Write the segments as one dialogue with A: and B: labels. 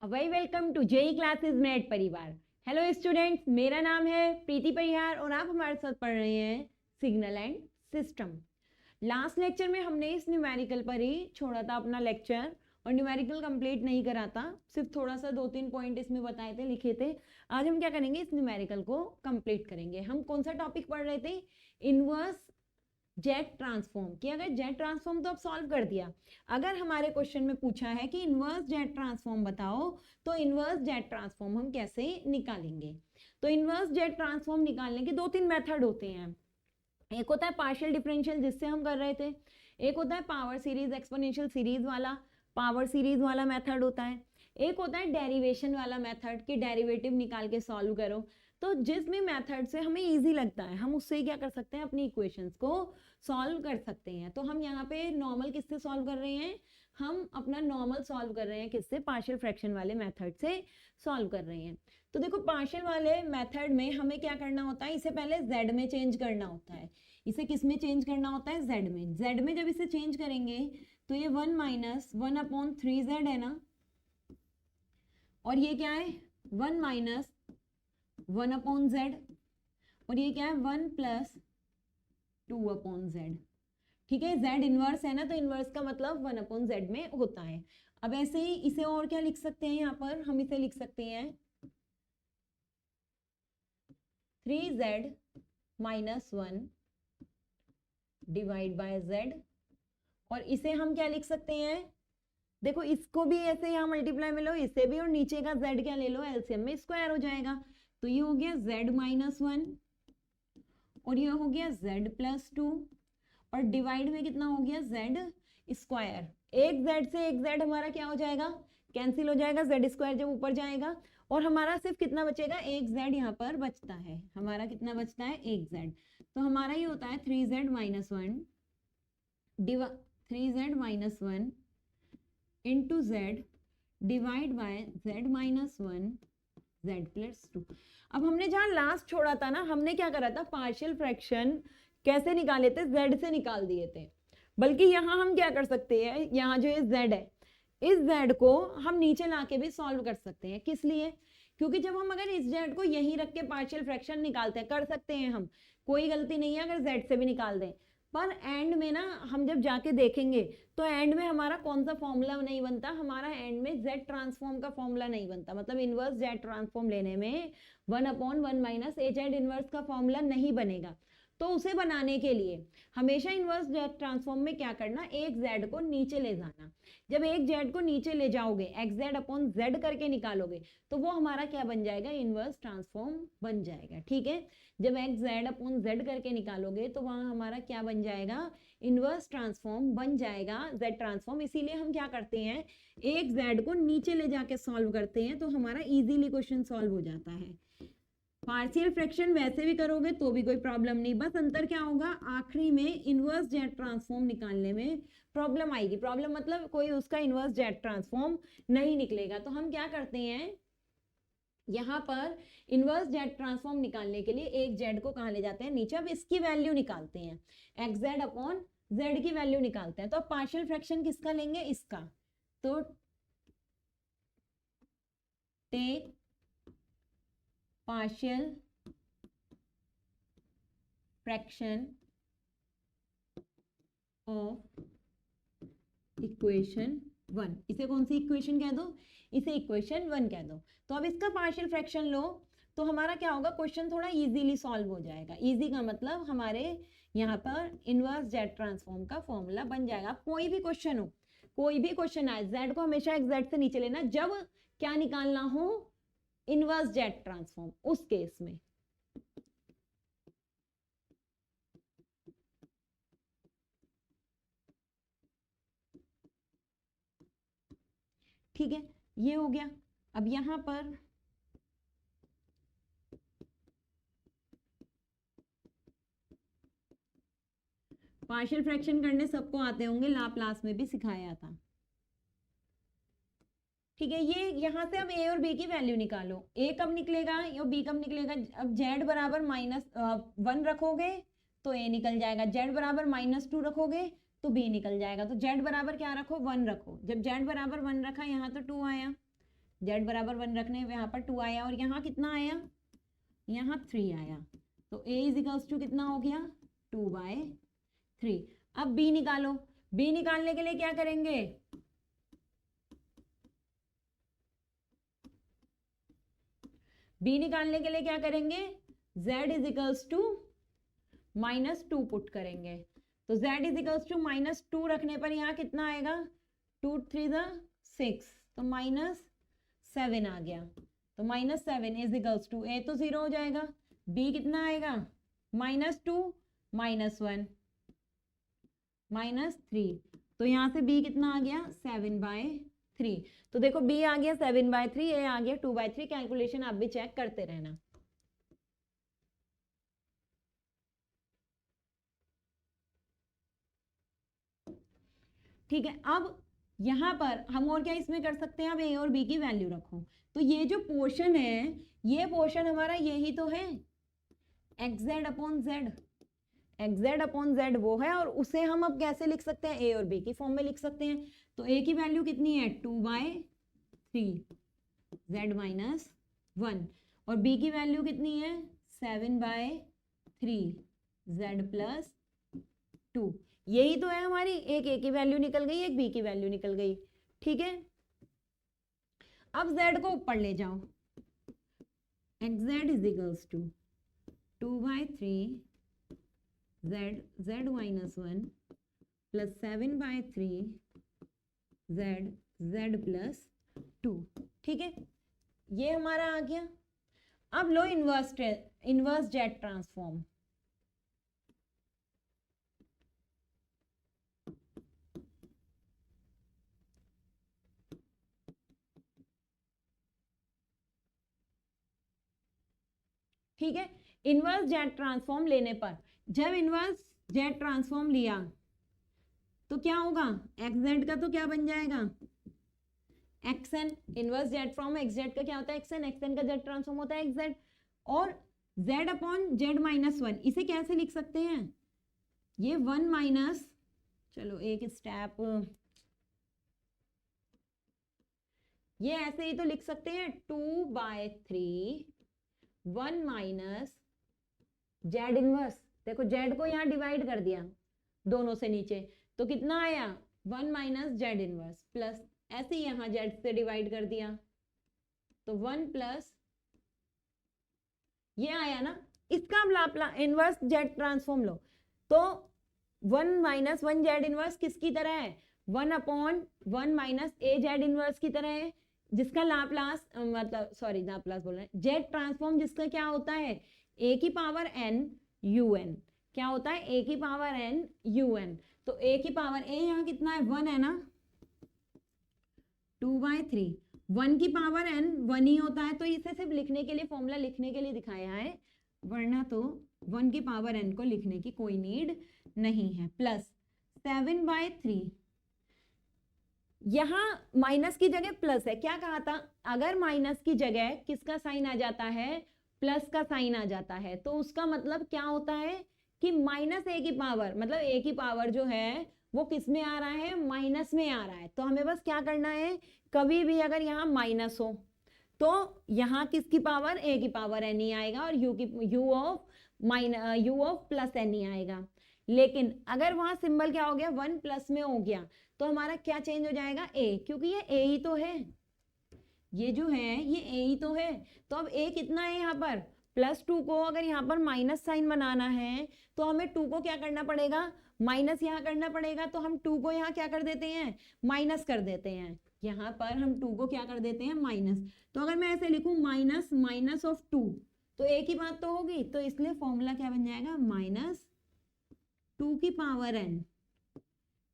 A: Very welcome to JE classes net परिवार। Hello students, मेरा नाम है प्रीति परिहार और आप हमारे साथ पढ़ रहे हैं signal and system. Last lecture में हमने इस न्यूमेरिकल पर ही छोड़ा था अपना लेक्चर और न्यूमेरिकल कंप्लीट नहीं करा था, सिर्फ थोड़ा सा 2-3 पॉइंट इसमें बताए थे, लिखे थे। आज हम क्या करेंगे, इस न्यूमेरिकल को कंप्लीट करेंगे। हम कौन सा टॉपिक पढ़ रहे थे? Inverse jet transform. कि अगर जेट ट्रांसफॉर्म तो अब सॉल्व कर दिया, अगर हमारे क्वेश्चन में पूछा है कि इनवर्स जेट ट्रांसफॉर्म बताओ तो इनवर्स जेट ट्रांसफॉर्म हम कैसे निकालेंगे। तो इनवर्स जेट ट्रांसफॉर्म निकालने के 2-3 मेथड होते हैं। एक होता है पार्शियल डिफरेंशियल, जिससे हम कर रहे थे। एक होता है पावर सीरीज एक्सपोनेंशियल सीरीज वाला, पावर सीरीज वाला मेथड होता है। एक होता है डेरिवेशन वाला मेथड कि डेरिवेटिव निकाल के सॉल्व करो। तो जिस भी मेथड से हमें इजी लगता है हम उससे क्या कर सकते हैं, अपनी इक्वेशंस को सॉल्व कर सकते हैं। तो हम यहाँ पे नॉर्मल किससे सॉल्व कर रहे हैं? हम अपना नॉर्मल सॉल्व कर रहे हैं किससे? पार्शियल फ्रैक्शन वाले मेथड से सॉल्व कर रहे हैं। तो देखो, पार्शियल वाले मेथड में हमें क्या करना होता है, इसे पहले z में चेंज करना होता है। इसे किस में चेंज करना होता है? z में। z में जब इसे चेंज करेंगे तो ये 1 माइनस 1/3z है ना, और ये क्या है? 1 माइनस 1/z, और ये क्या है? 1 प्लस 2/z। ठीक है, z इनवर्स है ना, तो इनवर्स का मतलब 1/z में होता है। अब ऐसे ही इसे और क्या लिख सकते हैं, यहाँ पर हम इसे लिख सकते हैं 3z minus 1 divide by z। और इसे हम क्या लिख सकते हैं? देखो, इसको भी ऐसे यहाँ मल्टीप्लाई में लो, इसे भी, और नीचे का z क्या ले लो, एलसीएम में स्क्वायर हो जाएगा। तो ये हो गया z माइनस 1 और ये हो गया z प्लस 2, और डिवाइड में कितना हो गया? z square. एक z से एक z हमारा क्या हो जाएगा? कैंसिल हो जाएगा, z स्क्वायर जब ऊपर जाएगा, और हमारा सिर्फ कितना बचेगा? एक z यहाँ पर बचता है। हमारा कितना बचता है? एक z। तो हमारा ये होता है 3z minus 1 3z minus 1 into z divide by z minus 1 z plus 2। अब हमने जहां लास्ट छोड़ा था ना, हमने क्या करा था? पार्शियल फ्रैक्शन कैसे निकाले थे? z से निकाल दिए थे। बल्कि यहाँ हम क्या कर सकते हैं, यहाँ जो ये z है, इस z को हम नीचे लाके भी सॉल्व कर सकते हैं। किस लिए? क्योंकि जब हम अगर इस z को यहीं रख के पार्शियल फ्रैक्शन निकालते हैं, कर सकते हैं हम, कोई गलती नहीं है अगर z से भी निकाल दें, पर एंड में ना हम जब जाके देखेंगे तो एंड में हमारा कौन सा फॉर्मूला नहीं बनता? हमारा एंड में जेड ट्रांसफॉर्म का फॉर्मूला नहीं बनता। मतलब इनवर्स जेड ट्रांसफॉर्म लेने में 1/1 माइनस ए जेड इनवर्स का फॉर्मूला नहीं बनेगा। तो उसे बनाने के लिए हमेशा इनवर्स जेड ट्रांसफॉर्म में क्या करना? एक जेड को नीचे ले जाना। जब एक जेड को नीचे ले जाओगे, एक्स जेड अपॉन जेड करके निकालोगे, तो वो हमारा क्या बन जाएगा? इनवर्स ट्रांसफॉर्म बन जाएगा। ठीक है, जब एक्स जेड अपॉन जेड करके निकालोगे तो वहां हमारा क्या बन जाएगा? इनवर्स ट्रांसफॉर्म बन जाएगा, जेड ट्रांसफॉर्म। इसीलिए हम क्या करते हैं, एक जेड को नीचे ले जाके सॉल्व करते हैं, तो हमारा इजीली क्वेश्चन सॉल्व हो जाता है। पार्शियल फ्रैक्शन वैसे भी करोगे तो भी कोई प्रॉब्लम नहीं, बस अंतर क्या होगा? आखिरी में इनवर्स जेड ट्रांसफॉर्म निकालने में प्रॉब्लम आएगी। प्रॉब्लम मतलब कोई उसका इनवर्स जेड ट्रांसफॉर्म नहीं निकलेगा। तो हम क्या करते हैं, यहाँ पर इनवर्स जेड ट्रांसफॉर्म निकालने के लिए एक जेड को कहाँ ले जाते हैं? नीचे। अब इसकी वैल्यू निकालते हैं, एक्स जेड अपॉन जेड की वैल्यू निकालते हैं। तो अब पार्शियल फ्रैक्शन किसका लेंगे? इसका। तो take partial fraction of equation 1। इसे कौन सी इक्वेशन कह दो? इसे इक्वेशन 1 कह दो। तो अब इसका पार्शियल फ्रैक्शन लो, तो हमारा क्या होगा? क्वेश्चन थोड़ा इजीली सॉल्व हो जाएगा। इजी का मतलब हमारे यहाँ पर इनवर्स जेड ट्रांसफॉर्म का फॉर्मूला बन जाएगा। कोई भी क्वेश्चन हो, कोई भी क्वेश्चन आए, जेड को हमेशा एग्जैक्ट से नीचे लेना जब क्या निकालना हो? Inverse Z transform. उस केस में ठीक है, ये हो गया। अब यहां पर पार्शियल फ्रैक्शन करने सबको आते होंगे, लाप्लास में भी सिखाया था। ठीक है, ये यहाँ से अब ए और बी की वैल्यू निकालो। ए कब निकलेगा या बी कब निकलेगा? अब जेड बराबर -1 रखोगे तो ए निकल जाएगा, जेड बराबर -2 रखोगे तो बी निकल जाएगा। तो जेड बराबर क्या रखो? 1 रखो। जब जेड बराबर 1 रखा, यहाँ तो 2 आया, z बराबर 1 रखने यहाँ पर 2 आया और यहाँ कितना आया, यहाँ 3 आया, तो a इज इक्वल्स टू कितना हो गया 2/3। अब b निकालो, b निकालने के लिए क्या करेंगे, b निकालने के लिए क्या करेंगे, z is equals to -2 put करेंगे, तो z इज इक्वल्स टू -2 रखने पर यहाँ कितना आएगा 2 3 6, तो -7 आ गया, तो -7 इज इक्वल्स टू a तो 0 हो जाएगा, b कितना आएगा -2 -1 -3, तो यहाँ से b कितना आ गया 7/3। तो देखो b आ गया 7/3, a आ गया 2/3। कैलकुलेशन आप भी चेक करते रहना। ठीक है, अब यहाँ पर हम और क्या इसमें कर सकते हैं, अब a और b की वैल्यू रखो, तो ये जो पोर्शन है, ये पोर्शन हमारा यही तो है xz upon z, xz upon z वो है, और उसे हम अब कैसे लिख सकते हैं, a और b की फॉर्म में लिख सकते हैं। तो a की वैल्यू कितनी है 2/3 z माइनस 1, और b की वैल्यू कितनी है 7/3 z प्लस 2। यही तो है हमारी, एक a की वैल्यू निकल गई, एक b की वैल्यू निकल गई। ठीक है, अब z को ऊपर ले जाओ, xz is equals to 2/3 z minus 1 plus 7/3 z plus 2। ठीक है, ये हमारा आ गया। अब लो इनवर्स जेड ट्रांसफॉर्म, ठीक है, इनवर्स जेड ट्रांसफॉर्म लेने पर, जब इनवर्स जेड ट्रांसफॉर्म लिया तो क्या होगा, xz का तो क्या बन जाएगा xn, inverse Z from xz का क्या होता है xn, xn का जेड ट्रांसफॉर्म होता है xz, और z अपॉन z माइनस 1, इसे कैसे लिख सकते हैं, ये 1 माइनस, चलो एक स्टेप, ये ऐसे ही तो लिख सकते हैं 2/3 1 माइनस जेड इनवर्स। देखो जेड को यहाँ डिवाइड कर दिया दोनों से नीचे, तो कितना आया 1 माइनस जेड इनवर्स, प्लस ऐसे ही यहाँ जेड से डिवाइड कर दिया तो 1 प्लस ये आया ना, इसका लाप्लास इनवर्स जेड ट्रांसफॉर्म लो, तो 1 माइनस 1 जेड इनवर्स किसकी तरह है, 1 upon 1 minus a z inverse की तरह है, जिसका लाप्लास मतलब सॉरी लाप्लास बोल रहे हैं, जेड ट्रांसफॉर्म जिसका क्या होता है a की पावर n un, क्या होता है a की पावर n un, तो a की पावर a यहाँ कितना है 1 है ना, 2/3, 1 की पावर n 1 ही होता है, तो इसे सिर्फ लिखने के लिए, फॉर्मूला लिखने के लिए दिखाया है, वरना तो 1 की पावर n को लिखने की कोई नीड नहीं है, प्लस 7/3, यहाँ माइनस की जगह प्लस है, क्या कहा था, अगर माइनस की जगह किसका साइन आ जाता है, प्लस का साइन आ जाता है, तो उसका मतलब क्या होता है कि माइनस ए की पावर, मतलब ए की पावर जो है वो किस में आ रहा है, माइनस में आ रहा है, तो हमें बस क्या करना है, कभी भी अगर यहाँ माइनस हो तो यहाँ किसकी पावर, ए की पावर एन ही आएगा, और यू ऑफ प्लस एन ही आएगा। लेकिन अगर वहां सिंबल क्या हो गया 1 प्लस में हो गया, तो हमारा क्या चेंज हो जाएगा ए, क्योंकि ये ए ही तो है, ये जो है ये ए ही तो है, तो अब ए कितना है यहाँ पर +2 को अगर यहाँ पर माइनस साइन बनाना है तो हमें 2 को क्या करना पड़ेगा, माइनस यहाँ करना पड़ेगा, तो हम 2 को यहाँ क्या कर देते हैं, माइनस कर देते हैं, यहाँ पर हम 2 को क्या कर देते हैं माइनस, तो अगर मैं ऐसे लिखूं माइनस माइनस ऑफ 2, तो ए की बात तो होगी, तो इसलिए फॉर्मूला क्या बन जाएगा -2 की पावर n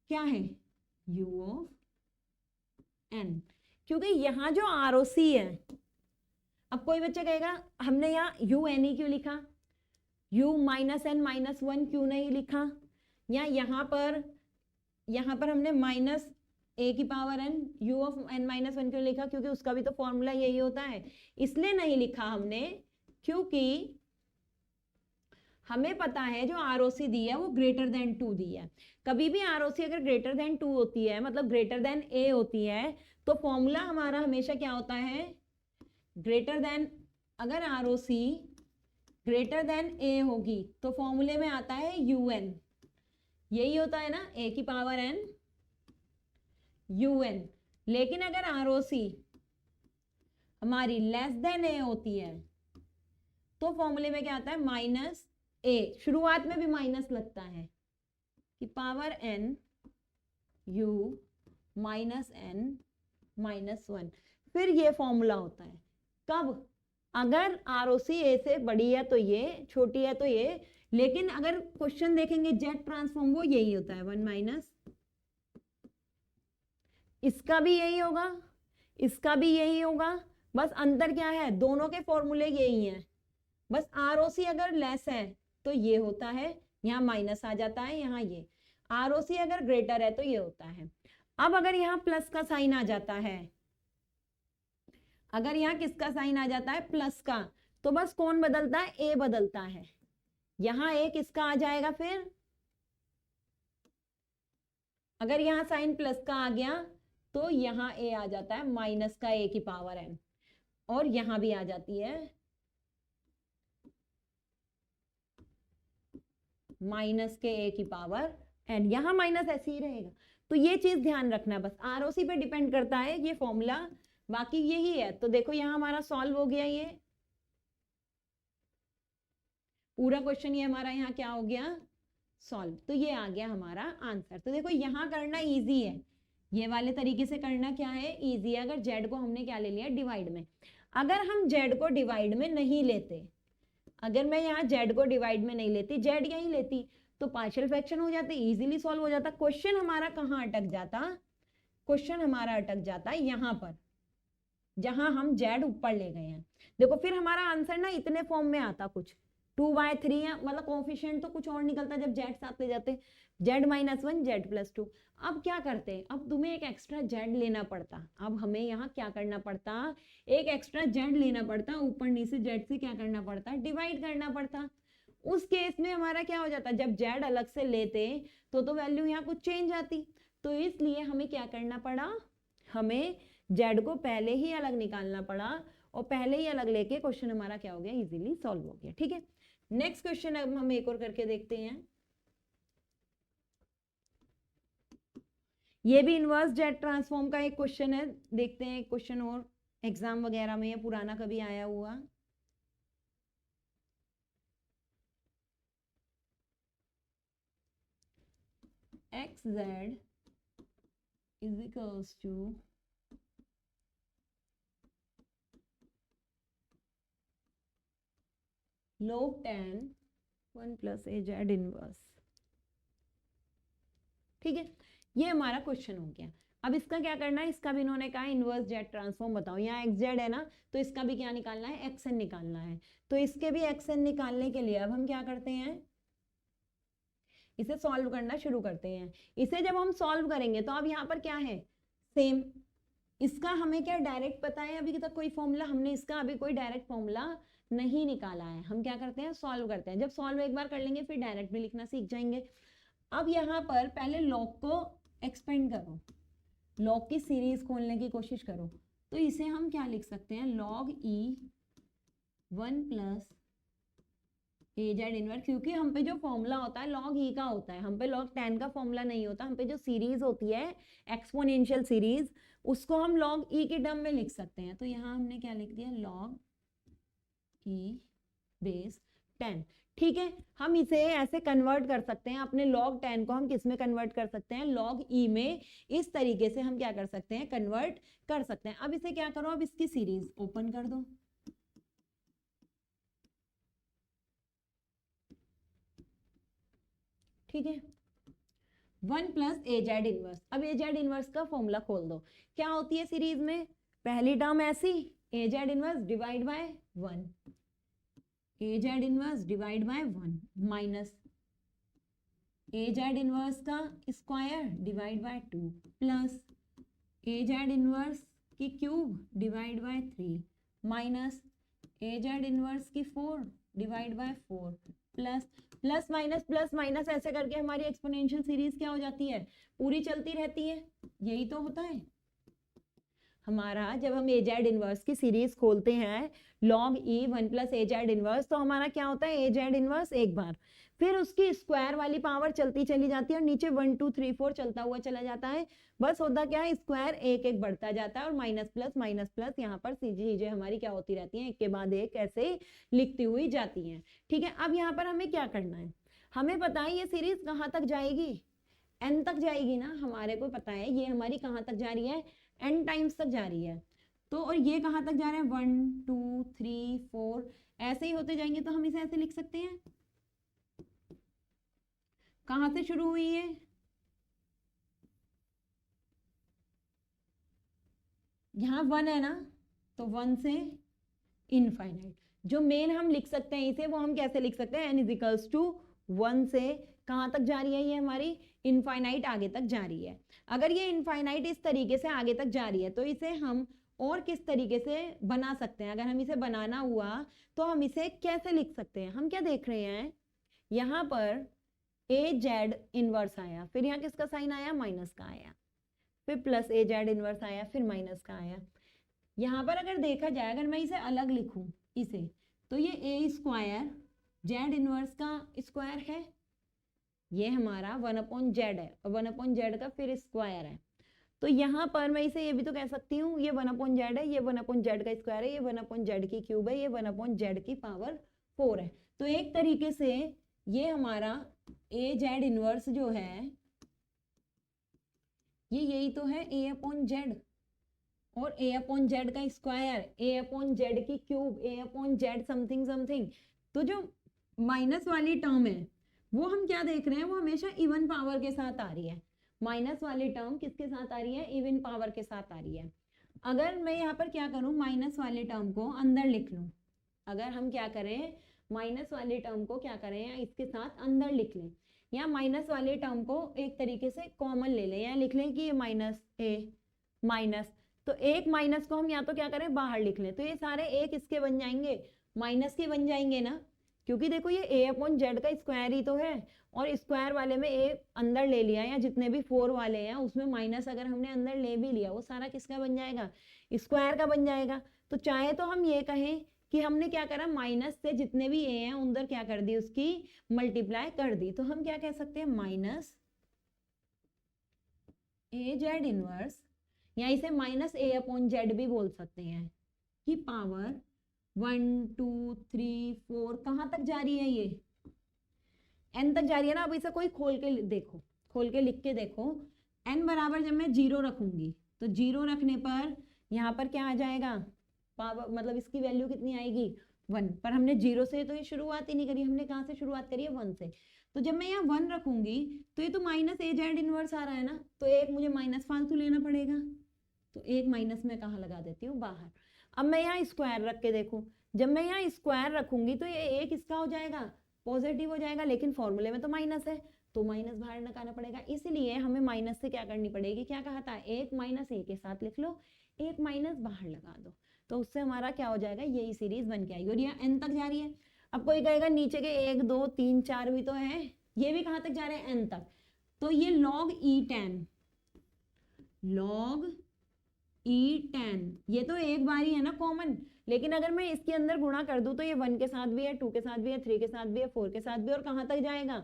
A: क्या है u ऑफ n, क्योंकि यहाँ जो ROC है, अब कोई बच्चा कहेगा हमने यहाँ UN क्यों लिखा, u माइनस n माइनस 1 क्यों नहीं लिखा, या यहाँ पर हमने माइनस a की power n u of n minus 1 क्यों लिखा, क्योंकि उसका भी तो फॉर्मूला यही होता है, इसलिए नहीं लिखा हमने, क्योंकि हमें पता है जो आरओसी दी है वो ग्रेटर देन 2 दी है। कभी भी आरओसी अगर ग्रेटर देन 2 होती है, मतलब ग्रेटर देन ए होती है, तो फॉर्मूला हमारा हमेशा क्या होता है, ग्रेटर देन, अगर आरओसी ग्रेटर देन ए होगी तो फॉर्मूले में आता है यूएन, यही होता है ना, ए की पावर एन यूएन। लेकिन अगर आरओसी हमारी लेस देन ए होती है तो फॉर्मूले में क्या आता है, माइनस ए, शुरुआत में भी माइनस लगता है, कि power n u minus n minus 1, फिर ये फॉर्मूला होता है। कब, अगर आरओसी ए से बड़ी है तो ये, छोटी है तो ये। लेकिन अगर क्वेश्चन देखेंगे जेड ट्रांसफॉर्म, वो यही होता है 1 माइनस, इसका भी यही होगा, इसका भी यही होगा। बस अंतर क्या है, दोनों के फॉर्मूले यही हैं, बस आरओसी अगर लेस है तो ये होता है, यहाँ माइनस आ जाता है, यहाँ ये। आरओसी अगर ग्रेटर है तो ये होता है। अब अगर यहाँ प्लस का साइन आ जाता है, अगर यहाँ किसका साइन आ जाता है, प्लस का, तो बस कौन बदलता है, ए बदलता है। यहाँ ए किसका आ जाएगा, फिर अगर यहाँ साइन प्लस का आ गया तो यहाँ ए आ जाता है माइनस का ए की पावर एन, और यहाँ भी आ जाती है माइनस के ए की पावर एन, यहाँ माइनस ऐसे ही रहेगा। तो ये चीज ध्यान रखना, बस आरओसी पे डिपेंड करता है ये फॉर्मूला, बाकी यही है। तो देखो यहाँ हमारा सॉल्व हो गया, ये पूरा क्वेश्चन ये हमारा यहाँ क्या हो गया, सॉल्व। तो ये आ गया हमारा आंसर। तो देखो यहाँ करना इजी है, ये वाले तरीके से करना क्या है, इजी है। अगर जेड को हमने क्या ले लिया, डिवाइड में। अगर हम जेड को डिवाइड में नहीं लेते, अगर मैं यहाँ जेड को डिवाइड में नहीं लेती, जेड यहीं लेती, तो पार्शियल फ्रैक्शन हो जाते, इजीली सॉल्व हो जाता। क्वेश्चन हमारा कहाँ अटक जाता, क्वेश्चन हमारा अटक जाता है यहाँ पर, जहां हम जेड ऊपर ले गए हैं। देखो फिर हमारा आंसर ना इतने फॉर्म में आता, कुछ 2/3 है, मतलब कोफिशिएंट तो कुछ और निकलता जब जेड साथ ले जाते, जेड माइनस 1 जेड प्लस 2। अब क्या करते, अब तुम्हें एक एक्स्ट्रा जेड लेना पड़ता, अब हमें यहाँ क्या करना पड़ता, एक एक्स्ट्रा जेड लेना पड़ता, ऊपर नीचे जेड से क्या करना पड़ता, डिवाइड करना पड़ता। उस केस में हमारा क्या हो जाता, जब जेड अलग से लेते तो वैल्यू यहाँ कुछ चेंज आती। तो इसलिए हमें क्या करना पड़ा, हमें जेड को पहले ही अलग निकालना पड़ा, और पहले ही अलग लेके क्वेश्चन हमारा क्या हो गया, इजीली सॉल्व हो गया। ठीक है, नेक्स्ट क्वेश्चन अब हम एक और करके देखते हैं। ये भी इनवर्स जेड ट्रांसफॉर्म का एक क्वेश्चन है, देखते हैं एक क्वेश्चन और एग्जाम वगैरह में, ये पुराना कभी आया हुआ। X z is equals to log tan 1 plus a z inverse. ठीक है, ये हमारा क्वेश्चन हो गया। अब इसका क्या करना है, इसका भी इन्होंने कहा इनवर्स जेड ट्रांसफॉर्म बताओ। यहाँ एक्स जेड है ना, तो इसका भी क्या निकालना है, एक्स एन निकालना है। तो इसके भी एक्स एन निकालने के लिए अब हम क्या करते हैं, इसे सॉल्व करना शुरू करते हैं। इसे जब हम सॉल्व करेंगे तो अब यहाँ पर क्या है, सेम। इसका हमें क्या डायरेक्ट पता है, अभी तक कोई फॉर्मूला हमने इसका अभी कोई डायरेक्ट फॉर्मूला नहीं निकाला है। हम क्या करते हैं, सॉल्व करते हैं। जब सॉल्व एक बार कर लेंगे फिर डायरेक्ट भी लिखना सीख जाएंगे। अब यहाँ पर पहले लॉग को एक्सपेंड करो, लॉग की सीरीज खोलने की कोशिश करो। तो इसे हम क्या लिख सकते हैं, log E 1 plus a z inverse, क्योंकि हम पे जो फॉर्मूला होता है लॉग ई का होता है, हम पे लॉग tan का फॉर्मूला नहीं होता। हम पे जो सीरीज होती है एक्सपोनेंशियल सीरीज, उसको हम लॉग ई के टर्म में लिख सकते हैं। तो यहाँ हमने क्या लिख दिया, लॉग ई बेस 10। ठीक है, हम इसे ऐसे कन्वर्ट कर सकते हैं, अपने log 10 को हम किस में कन्वर्ट कर सकते हैं, log e में। इस तरीके से हम क्या कर सकते हैं, कन्वर्ट कर सकते हैं। अब इसे क्या करो, अब इसकी सीरीज ओपन कर दो। ठीक है, 1 प्लस ए जेड इनवर्स। अब ए जेड इनवर्स का फॉर्मूला खोल दो। क्या होती है सीरीज में, पहली टर्म ऐसी, a z inverse divide by 1, a z inverse divide by 1 minus a z inverse का square divide by 2 plus a z inverse की cube divide by 3 minus a z inverse की 4 divide by 4 plus plus minus ऐसे करके हमारी exponential series क्या हो जाती है, पूरी चलती रहती है। यही तो होता है हमारा, जब हम ए जेड इनवर्स की सीरीज खोलते हैं log e 1 plus a z inverse, तो हमारा क्या होता है, ए जेड इनवर्स एक बार, फिर उसकी स्क्वायर वाली पावर चलती चली जाती है और नीचे 1 2 3 4 चलता हुआ चला जाता है। बस होता क्या है, स्क्वायर एक एक बढ़ता जाता है और माइनस प्लस यहाँ पर चीजें हमारी क्या होती रहती हैं, एक के बाद एक ऐसे लिखती हुई जाती हैं। ठीक है, अब यहाँ पर हमें क्या करना है, हमें पता है ये सीरीज कहाँ तक जाएगी, n तक जाएगी ना, हमारे को पता है ये हमारी कहाँ तक जा रही है, n टाइम्स तक जा रही है। तो और ये कहाँ तक जा रहे हैं, 1 2 3 4 ऐसे ही होते जाएंगे। तो हम इसे ऐसे लिख सकते हैं, कहाँ से शुरू हुई है, यहाँ 1 है ना, तो 1 से इनफाइनाइट। जो मेन हम लिख सकते हैं इसे, वो हम कैसे लिख सकते हैं, n इजिकल्स टू 1 से कहाँ तक जा रही है, ये हमारी इनफाइनाइट आगे तक जा रही है। अगर ये इनफाइनाइट इस तरीके से आगे तक जा रही है, तो इसे हम और किस तरीके से बना सकते हैं, अगर हम इसे बनाना हुआ तो हम इसे कैसे लिख सकते हैं। हम क्या देख रहे हैं, यहाँ पर ए जेड इनवर्स आया, फिर यहाँ किसका साइन आया, माइनस का आया, फिर प्लस ए जेड इनवर्स आया, फिर माइनस का आया। यहाँ पर अगर देखा जाए, अगर मैं इसे अलग लिखूं इसे, तो ये ए स्क्वायर जेड इनवर्स का स्क्वायर है, ये हमारा 1/z है, और 1/z का फिर स्क्वायर है। तो यहाँ पर मैं इसे ये भी तो कह सकती हूँ, ये 1/z है, ये 1/z का स्क्वायर है, ये 1/z की क्यूब है, ये 1/z की पावर 4 है। तो एक तरीके से ये हमारा ए जेड इनवर्स जो है, ये यही तो है a/z, और a/z का स्क्वायर, a/z की क्यूब, a/z समथिंग समथिंग। तो जो माइनस वाली टर्म है वो हम क्या देख रहे हैं, वो हमेशा इवन पावर के साथ आ रही है। माइनस वाली टर्म किसके साथ आ रही है, इवन पावर के साथ आ रही है। अगर मैं यहाँ पर क्या करूँ, माइनस वाले टर्म को अंदर लिख लूँ, अगर हम क्या करें, माइनस वाले टर्म को क्या करें, या इसके साथ अंदर लिख लें, या माइनस वाले टर्म को एक तरीके से कॉमन ले लें, या लिख लें कि ये माइनस ए माइनस, तो एक माइनस को हम या तो क्या करें, बाहर लिख लें, तो ये सारे एक इसके बन जाएंगे, माइनस के बन जाएंगे ना, क्योंकि देखो ये a/z का स्क्वायर ही तो है, और स्क्वायर वाले में a अंदर ले लिया, या जितने भी 4 वाले हैं उसमें माइनस अगर हमने अंदर ले भी लिया, वो सारा किसका बन जाएगा, स्क्वायर का बन जाएगा। तो चाहे तो हम ये कहें कि हमने क्या करा, माइनस से जितने भी a हैं उधर क्या कर दी, उसकी मल्टीप्लाई कर दी। तो हम क्या कह सकते हैं, माइनस ए जेड इनवर्स, या इसे माइनस a/z भी बोल सकते हैं, कि पावर 1 2 3 4 कहाँ तक जा रही है, ये n तक जा रही है ना। अब इसे कोई खोल के देखो, खोल के लिख के देखो, n बराबर जब मैं 0 रखूंगी, तो 0 रखने पर यहाँ पर क्या आ जाएगा, पावर मतलब इसकी वैल्यू कितनी आएगी, 1। पर हमने 0 से तो ये शुरुआत ही नहीं करी, हमने कहाँ से शुरुआत करी है, 1 से। तो जब मैं यहाँ 1 रखूंगी, तो ये तो माइनस ए जेड इनवर्स आ रहा है ना, तो एक मुझे माइनस फालतू लेना पड़ेगा, तो एक माइनस में कहाँ लगा देती हूँ, बाहर। अब मैं यहाँ स्क्वायर रख के देखूं, जब मैं यहाँ स्क्वायर रखूंगी तो ये एक इसका हो जाएगा, पॉजिटिव हो जाएगा, लेकिन फॉर्मूले में तो माइनस है, तो माइनस बाहर निकालना पड़ेगा। इसलिए हमें माइनस से क्या करनी पड़ेगी, क्या कहा था, एक माइनस ए के साथ लिख लो, एक माइनस बाहर लगा दो, तो उससे हमारा क्या हो जाएगा, यही सीरीज बन के आएगी। और यहाँ n तक जा रही है। अब कोई कहेगा नीचे के 1 2 3 4 भी तो है, ये भी कहाँ तक जा रहे हैं, n तक। तो ये log e10, log e10, ये तो एक बार ही है ना कॉमन, लेकिन अगर मैं इसके अंदर गुणा कर दूं तो ये 1 के साथ भी है, 2 के साथ भी है, 3 के साथ भी है, 4 के साथ भी, और कहाँ तक जाएगा,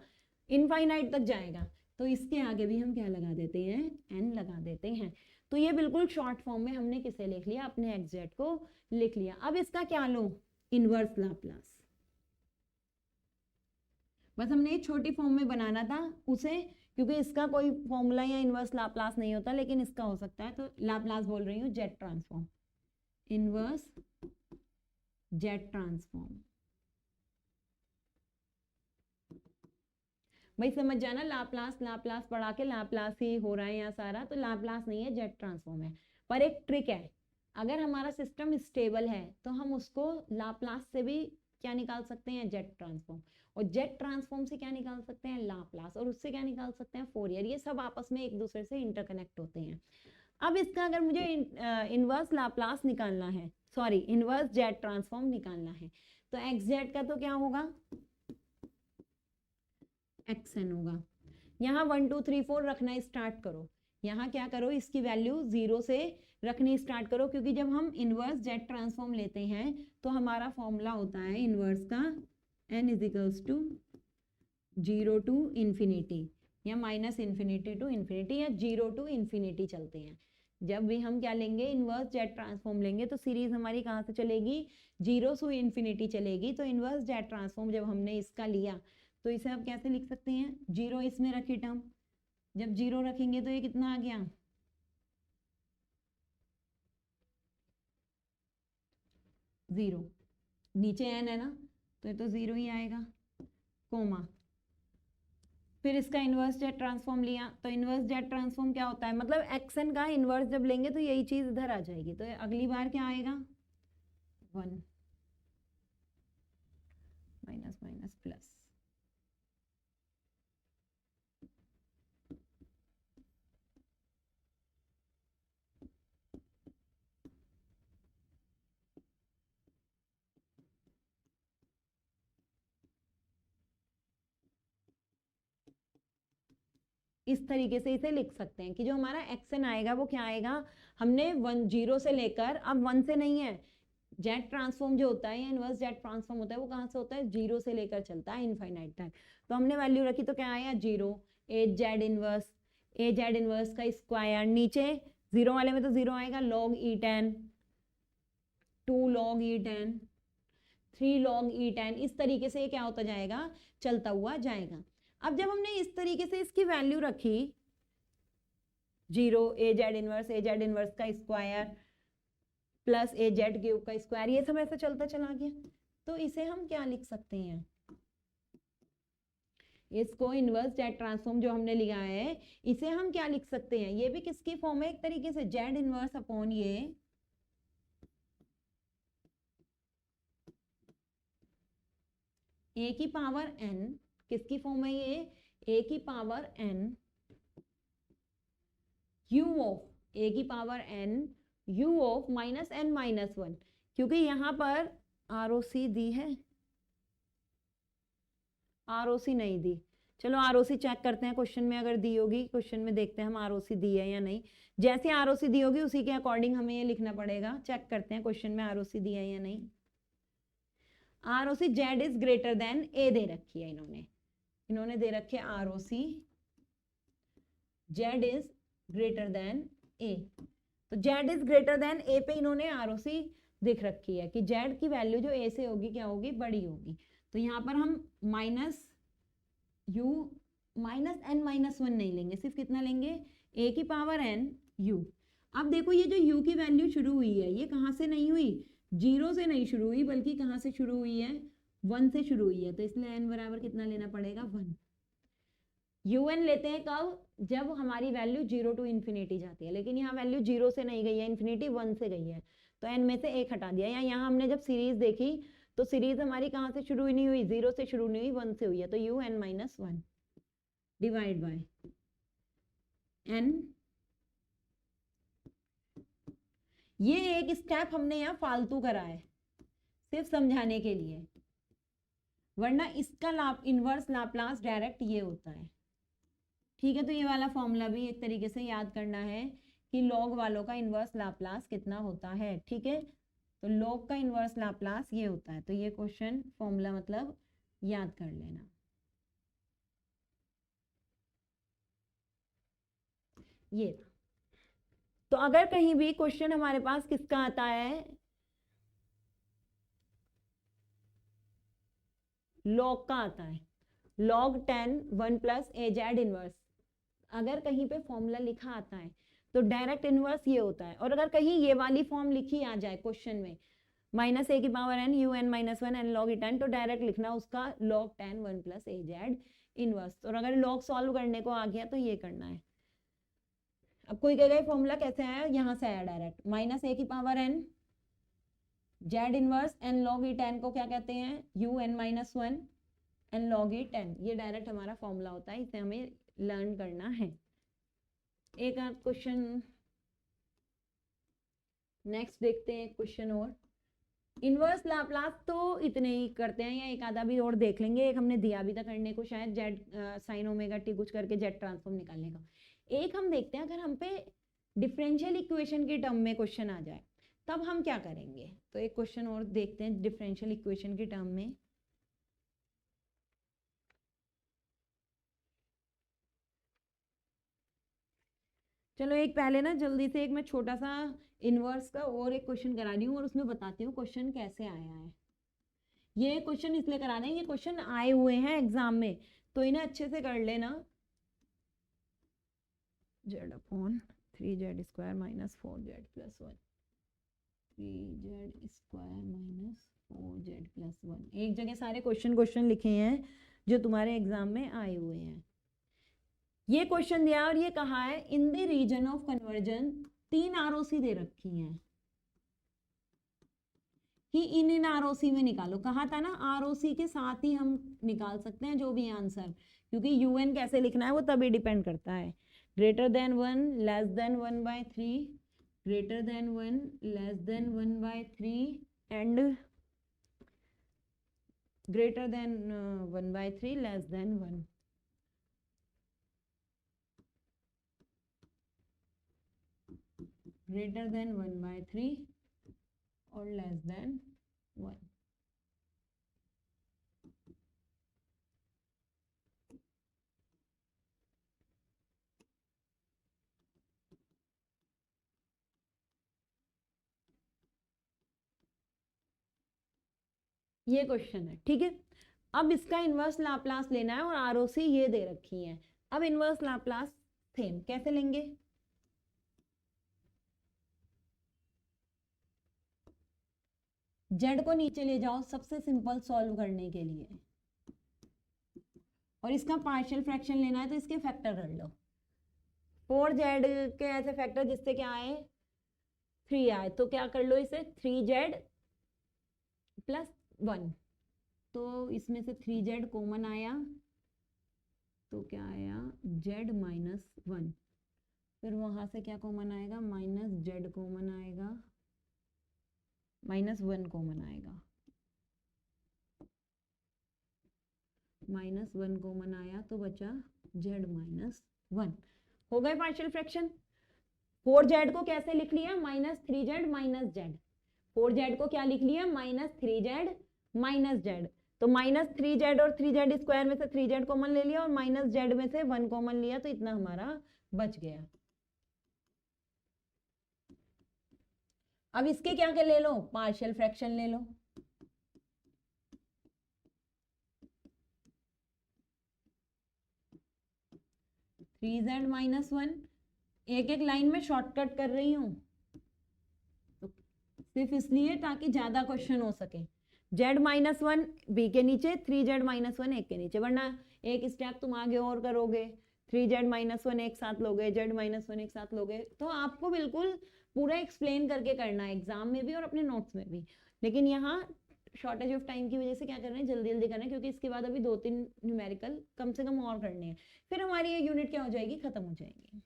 A: इनफाइनाइट तक जाएगा। तो इसके आगे भी हम क्या लगा देते हैं, n लगा देते हैं। तो ये बिल्कुल शॉर्ट फॉर्म में हमने किसे लिख लिया, अपने एग्जैक्ट को लिख लिया। अब इसका क्या लो, इनवर्स लाप्लास। बस हमने एक छोटी फॉर्म में बनाना था उसे, क्योंकि इसका कोई फॉर्मूला या इनवर्स लाप्लास नहीं होता, लेकिन इसका हो सकता है, तो लाप्लास बोल रही हूँ, Z transform, inverse Z transform. भाई समझ जाना, लाप्लास लाप्लास पढ़ा के लाप्लास ही हो रहा है यहाँ सारा, तो लाप्लास नहीं है, जेड ट्रांसफॉर्म है। पर एक ट्रिक है, अगर हमारा सिस्टम स्टेबल है तो हम उसको लाप्लास से भी क्या निकाल सकते हैं, जेड ट्रांसफॉर्म, और जेड ट्रांसफॉर्म से क्या निकाल सकते हैं, लाप्लास, और उससे क्या निकाल सकते हैं, फोरियर। ये सब आपस में एक दूसरे से इंटरकनेक्ट होते हैं। अब इसका अगर मुझे इनवर्स लाप्लास निकालना है, सॉरी इनवर्स जेड ट्रांसफॉर्म निकालना है, तो एक्स जेड का तो क्या होगा, xn होगा। यहाँ 1 2 3 4 रखना स्टार्ट करो, यहाँ क्या करो, इसकी वैल्यू 0 से रखनी स्टार्ट करो, क्योंकि जब हम इनवर्स जेड ट्रांसफॉर्म लेते हैं तो हमारा फॉर्मूला होता है इनवर्स का n is equals to 0 to infinity या माइनस इन्फिनिटी टू इन्फिनिटी या 0 टू इन्फिनिटी चलते हैं। जब भी हम क्या लेंगे, इनवर्स जेड ट्रांसफॉर्म लेंगे तो सीरीज हमारी कहाँ से चलेगी, 0 से इन्फिनिटी चलेगी। तो इनवर्स जेड ट्रांसफॉर्म जब हमने इसका लिया तो इसे आप कैसे लिख सकते हैं, 0 इसमें रखी टर्म, जब 0 रखेंगे तो ये कितना आ गया, 0, नीचे n है ना तो ये तो 0 ही आएगा, कोमा, फिर इसका इनवर्स जेड ट्रांसफॉर्म लिया तो इनवर्स जेड ट्रांसफॉर्म क्या होता है, मतलब एक्सन का इनवर्स जब लेंगे तो यही चीज इधर आ जाएगी। तो अगली बार क्या आएगा, 1 माइनस माइनस प्लस। इस तरीके से इसे लिख सकते हैं कि जो हमारा एक्सन आएगा वो क्या आएगा, हमने 1 0 से लेकर, अब 1 से नहीं है, जेड ट्रांसफॉर्म जो होता है या इनवर्स जेड ट्रांसफॉर्म होता है वो कहाँ से होता है, 0 से लेकर चलता है इनफाइनाइट तक। तो हमने वैल्यू रखी तो क्या आया, 0, ए जेड इनवर्स का स्क्वायर, नीचे 0 वाले में तो 0 आएगा, log e10, 2 log e10, 3 log e10, इस तरीके से क्या होता जाएगा, चलता हुआ जाएगा। अब जब हमने इस तरीके से इसकी वैल्यू रखी 0, ए जेड इनवर्स का square plus a Z cube का स्क्वायर, ये सब ऐसा चलता चला गया, तो इसे हम क्या लिख सकते हैं, इसको इनवर्स जेड ट्रांसफॉर्म जो हमने लिया है इसे हम क्या लिख सकते हैं, ये भी किसकी फॉर्म है, एक तरीके से जेड इनवर्स अपॉन ये ए की पावर n, किसकी फॉर्म है ये, ए की पावर n u ऑफ ए की power n u of minus n minus 1, क्योंकि यहां पर ROC दी है, ROC नहीं दी, चलो ROC चेक करते हैं क्वेश्चन में, अगर दी होगी क्वेश्चन में देखते हैं हम ROC दी है या नहीं। जैसे ROC दी होगी उसी के अकॉर्डिंग हमें ये लिखना पड़ेगा, चेक करते हैं क्वेश्चन में ROC दी है या नहीं। ROC z is greater than a दे रखी है, इन्होंने दे रखे ROC z is greater than a, तो z is greater than a पे इन्होंने ROC दिख रखी है कि जेड की वैल्यू जो ए से होगी क्या होगी, बड़ी होगी। तो यहाँ पर हम minus u minus n minus 1 नहीं लेंगे, सिर्फ कितना लेंगे, a की पावर n u। अब देखो ये जो u की वैल्यू शुरू हुई है ये कहाँ से नहीं हुई, 0 से नहीं शुरू हुई, बल्कि कहाँ से शुरू हुई है, 1 से शुरू हुई है, तो इसलिए n बराबर कितना लेना पड़ेगा, 1। un लेते हैं कब, जब हमारी वैल्यू 0 टू इन्फिनिटी जाती है, लेकिन यहाँ वैल्यू 0 से नहीं गई है इन्फिनिटी, 1 से गई है, तो n में से 1 हटा दिया। या यहाँ हमने जब सीरीज देखी तो सीरीज हमारी कहाँ से शुरू नहीं हुई, 0 से शुरू नहीं हुई, 1 से हुई है, तो un minus 1 divide by n। ये एक स्टेप हमने यहाँ फालतू करा है सिर्फ समझाने के लिए, वरना इसका इनवर्स लाप्लास डायरेक्ट ये होता है, ठीक है। तो ये वाला फॉर्मूला भी एक तरीके से याद करना है कि लॉग वालों का इनवर्स लाप्लास कितना होता है, ठीक है। तो लॉग का इनवर्स लाप्लास ये होता है, तो ये क्वेश्चन फॉर्मूला मतलब याद कर लेना। ये तो अगर कहीं भी क्वेश्चन हमारे पास किसका आता है, लॉग का आता है, log 10 1 plus a z inverse, अगर कहीं पे फॉर्मूला लिखा आता है तो डायरेक्ट इनवर्स ये होता है। और अगर कहीं ये वाली फॉर्म लिखी आ जाए क्वेश्चन में, माइनस ए की power n u n minus 1 n log e 10, तो डायरेक्ट लिखना उसका log 10 1 plus a z inverse. और अगर log सॉल्व करने को आ गया तो ये करना है। अब कोई कहेगा फॉर्मूला कैसे आया, यहाँ से आया डायरेक्ट, माइनस ए की power n Z inverse n log e 10 को क्या कहते हैं, u n minus 1 n log e 10, ये डायरेक्ट हमारा फॉर्मूला होता है, इसे हमें लर्न करना है। एक आध क्वेश्चन नेक्स्ट देखते हैं, क्वेश्चन और इनवर्स लाप्लास तो इतने ही करते हैं, या एक आधा भी और देख लेंगे। एक हमने दिया भी था करने को शायद, जेड साइन ओमेगा टी कुछ करके जेड ट्रांसफॉर्म निकालने का। एक हम देखते हैं, अगर हम पे डिफरेंशियल इक्वेशन के टर्म में क्वेश्चन आ जाए तब हम क्या करेंगे। तो एक क्वेश्चन और देखते हैं डिफरेंशियल इक्वेशन के टर्म में। चलो एक पहले ना जल्दी से एक मैं छोटा सा इनवर्स का और एक क्वेश्चन करा रही हूँ और उसमें बताती हूँ क्वेश्चन कैसे आया है। ये क्वेश्चन इसलिए करा रहे हैं, ये क्वेश्चन आए हुए हैं एग्जाम में, तो इन्हें अच्छे से कर लेना। Z upon 3z² minus 4z plus 1, 3z² minus 4z plus 1। एक जगह सारे क्वेश्चन लिखे हैं जो तुम्हारे एग्जाम में आए हुए हैं। ये क्वेश्चन दिया और ये कहा है in the region of convergence, 3 ROC दे रखी हैं कि इन आरओसी में निकालो। कहा था ना आरओसी के साथ ही हम निकाल सकते हैं जो भी आंसर, क्योंकि यूएन कैसे लिखना है वो तभी डिपेंड करता है। Greater than 1, less than 1/3, greater than 1, less than 1/3 and greater than 1/3 less than 1। Greater than 1/3 और लेस देन 1। ये क्वेश्चन है, ठीक है। अब इसका इनवर्स लाप्लास लेना है और आरओसी ये दे रखी है। अब इनवर्स लाप्लास सेम कैसे लेंगे। जेड को नीचे ले जाओ सबसे सिंपल सॉल्व करने के लिए, और इसका पार्शियल फ्रैक्शन लेना है तो इसके फैक्टर कर लो। 4z के ऐसे फैक्टर जिससे क्या आए 3 आए, तो क्या कर लो इसे 3z प्लस 1। तो इसमें से 3z कॉमन आया तो क्या आया z माइनस 1। फिर वहां से क्या कॉमन आएगा -z कॉमन आएगा, -1 कॉमन आएगा, -1 कॉमन आया तो बचा z माइनस 1। हो गए पार्शियल फ्रैक्शन। 4z को कैसे लिख लिया -3z माइनस z। 4z को क्या लिख लिया -3z माइनस z। तो -3z और 3z² में से 3z कॉमन ले लिया और -z में से 1 कॉमन लिया, तो इतना हमारा बच गया। अब इसके क्या ले लो पार्शियल फ्रैक्शन ले लो। -3z माइनस 1, एक एक लाइन में शॉर्टकट कर रही हूं तो सिर्फ इसलिए ताकि ज्यादा क्वेश्चन हो सके। z माइनस 1 बी के नीचे, 3z माइनस 1 एक के नीचे, वरना एक स्टेप तुम आगे और करोगे 3z माइनस 1 एक साथ लोगे, z माइनस 1 एक साथ लोगे। तो आपको बिल्कुल पूरा एक्सप्लेन करके करना है एग्जाम में भी और अपने नोट्स में भी। लेकिन यहाँ शॉर्टेज ऑफ टाइम की वजह से क्या कर रहे हैं जल्दी जल्दी करना है, क्योंकि इसके बाद अभी 2-3 न्यूमेरिकल कम से कम और करने हैं, फिर हमारी ये यूनिट क्या हो जाएगी खत्म हो जाएगी।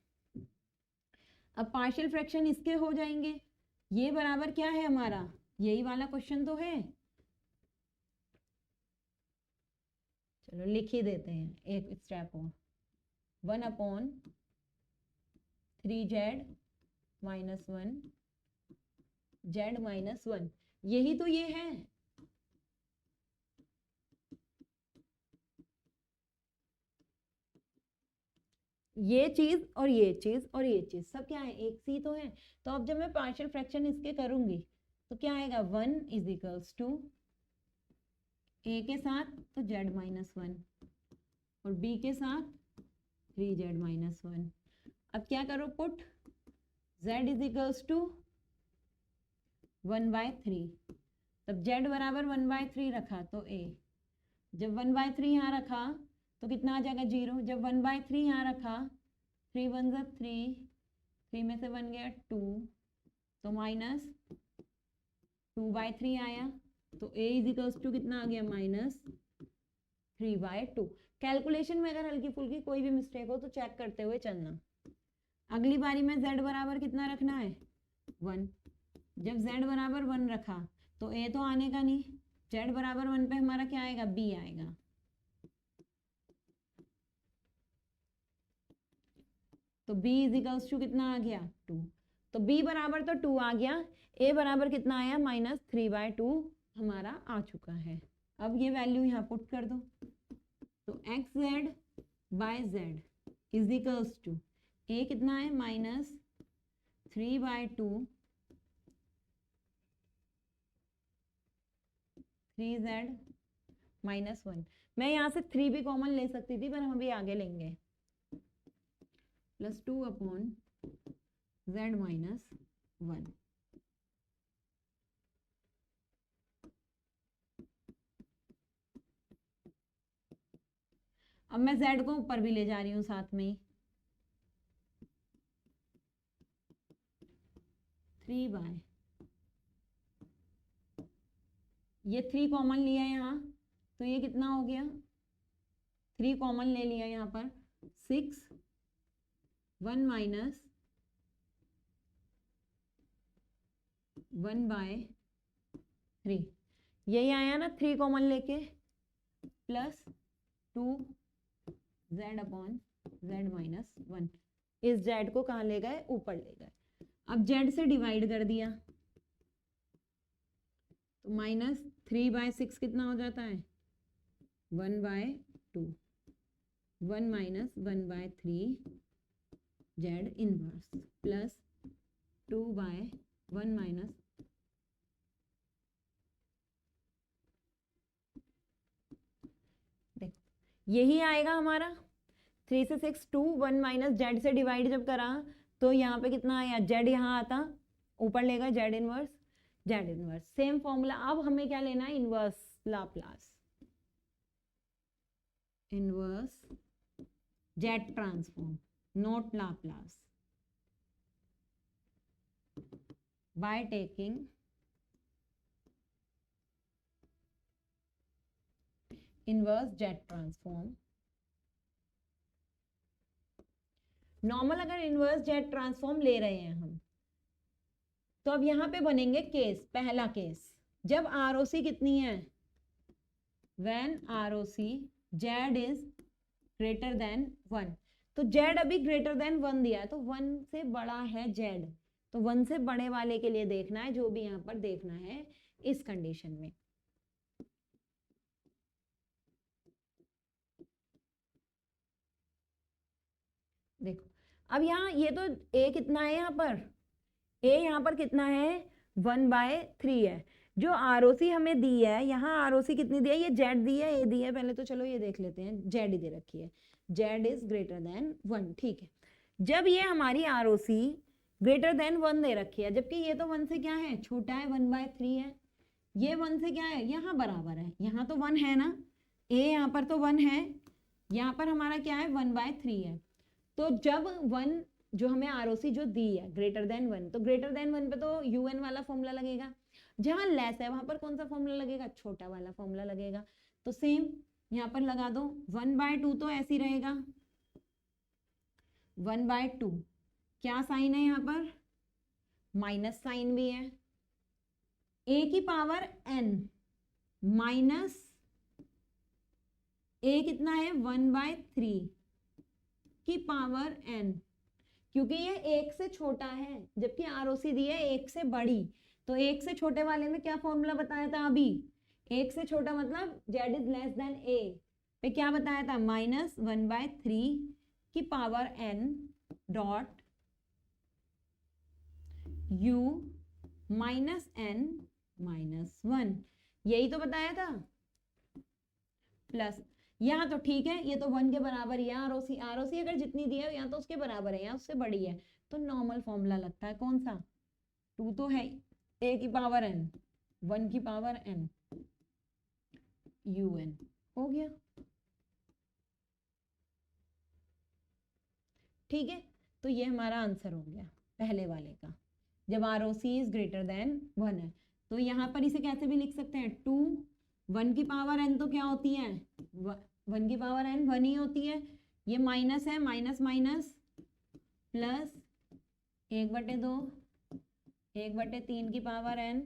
A: अब पार्शियल फ्रैक्शन इसके हो जाएंगे। ये बराबर क्या है हमारा, यही वाला क्वेश्चन तो है। चलो लिख ही देते हैं एक स्टेप और, 1/3z माइनस 1 z माइनस 1, यही तो ये है। ये चीज और ये चीज और ये चीज सब क्या है एक सी तो है। तो अब जब मैं पार्शियल फ्रैक्शन इसके करूंगी तो क्या आएगा 1 इज इक्वल्स टू ए के साथ तो z माइनस 1 और b के साथ 3z माइनस 1। अब क्या करो put z is equals to 1/3, तब z बराबर 1/3 रखा तो a, जब 1/3 यहाँ रखा तो कितना आ जाएगा 0। जब 1/3 यहाँ रखा 3 1 जा 3, 3 में से 1 गया 2, तो माइनस 2/3 आया, तो a इज इक्वल्स टू कितना आ गया -3/2। कैलकुलेशन में अगर हल्की फुल्की कोई भी मिस्टेक हो तो चेक करते हुए चलना। अगली बारी में z बराबर कितना रखना है 1। जब z बराबर 1 रखा तो ए तो आने का नहीं, z बराबर 1 पे हमारा क्या आएगा, b आएगा। तो b इज इक्वल्स टू कितना आ गया, 2। तो b बराबर तो 2 आ गया, a बराबर कितना आया, -3/2 हमारा आ चुका है। अब ये वैल्यू यहाँ पुट कर दो, तो xz by z is equals to a कितना है, -3/2 3z -1। मैं यहाँ से 3 भी कॉमन ले सकती थी, पर हम अभी आगे लेंगे, +2/z -1। अब मैं z को ऊपर भी ले जा रही हूँ साथ में ही, 3 ये 3 कॉमन लिया यहाँ, तो ये कितना हो गया, 3 कॉमन ले लिया यहाँ पर, 6 1 -1/3 यही आया ना, 3 कॉमन लेके, +2z/z -1। इस z को कहाँ ले गए, ऊपर ले गए। अब z से डिवाइड कर दिया, तो -3/6 कितना हो जाता है, 1/2, 1 -1/3 z इनवर्स प्लस 2/1 देखो यही आएगा हमारा, 3 से 6 2 1 z से डिवाइड जब करा तो यहाँ पे कितना आया, z यहाँ आता, ऊपर लेगा z इनवर्स, सेम फॉर्मूला। अब हमें क्या लेना है, inverse Laplace, inverse z transform, not Laplace, by taking inverse z transform. Normal अगर इनवर्स z ट्रांसफॉर्म ले रहे हैं हम, तो अब यहां पे बनेंगे केस, पहला केस जब ROC कितनी है, when ROC z is greater than 1। तो z अभी ग्रेटर देन 1 दिया है, तो 1 से बड़ा है z, तो 1 से बड़े वाले के लिए देखना है, जो भी यहाँ पर देखना है इस कंडीशन में। देखो अब यहाँ ये तो a कितना है, यहाँ पर a यहाँ पर कितना है, 1/3 है। जो ROC हमें दी है, यहाँ ROC कितनी दी है, ये z दी है, a दी है, पहले तो चलो ये देख लेते हैं, z ही दे रखी है, z इज ग्रेटर देन 1, ठीक है। जब ये हमारी ROC ग्रेटर देन 1 दे रखी है, जबकि ये तो 1 से क्या है, छोटा है, 1/3 है, ये 1 से क्या है, यहाँ बराबर है, यहाँ तो 1 है ना, a यहाँ पर तो 1 है, यहाँ पर हमारा क्या है, 1/3 है। तो जब 1 जो हमें ROC जो दी है ग्रेटर देन 1, तो ग्रेटर देन 1 पे तो UN वाला फॉर्मूला लगेगा, जहां लेस है वहां पर कौन सा फॉर्मूला लगेगा, छोटा वाला फॉर्मूला लगेगा। तो सेम यहाँ पर लगा दो, 1/2 तो ऐसे ही रहेगा, 1/2 क्या साइन है यहाँ पर, माइनस साइन भी है, a की पावर n माइनस a कितना है, 1/3 की पावर n, क्योंकि ये 1 से छोटा है, जबकि ROC दी है 1 से बड़ी, तो 1 से छोटे वाले में क्या फॉर्मूला बताया था अभी, 1 से छोटा मतलब z is less than a पे क्या बताया था, -1/3 की power n dot u -n-1, यही तो बताया था, प्लस यहाँ तो ठीक है, ये तो 1 के बराबर है, ROC अगर जितनी दी है यहाँ तो उसके बराबर है, यहाँ उससे बड़ी है, तो नॉर्मल फॉर्मूला लगता है कौन सा, 2 तो है, a की पावर n, 1 की पावर n, UN हो गया, ठीक है। तो ये हमारा आंसर हो गया पहले वाले का, जब ROC इज ग्रेटर देन 1 है। तो यहाँ पर इसे कैसे भी लिख सकते हैं, 2 1 की पावर n तो क्या होती है, 1 की पावर n 1 ही होती है, ये माइनस है, माइनस माइनस प्लस 1/2 1/3 की power n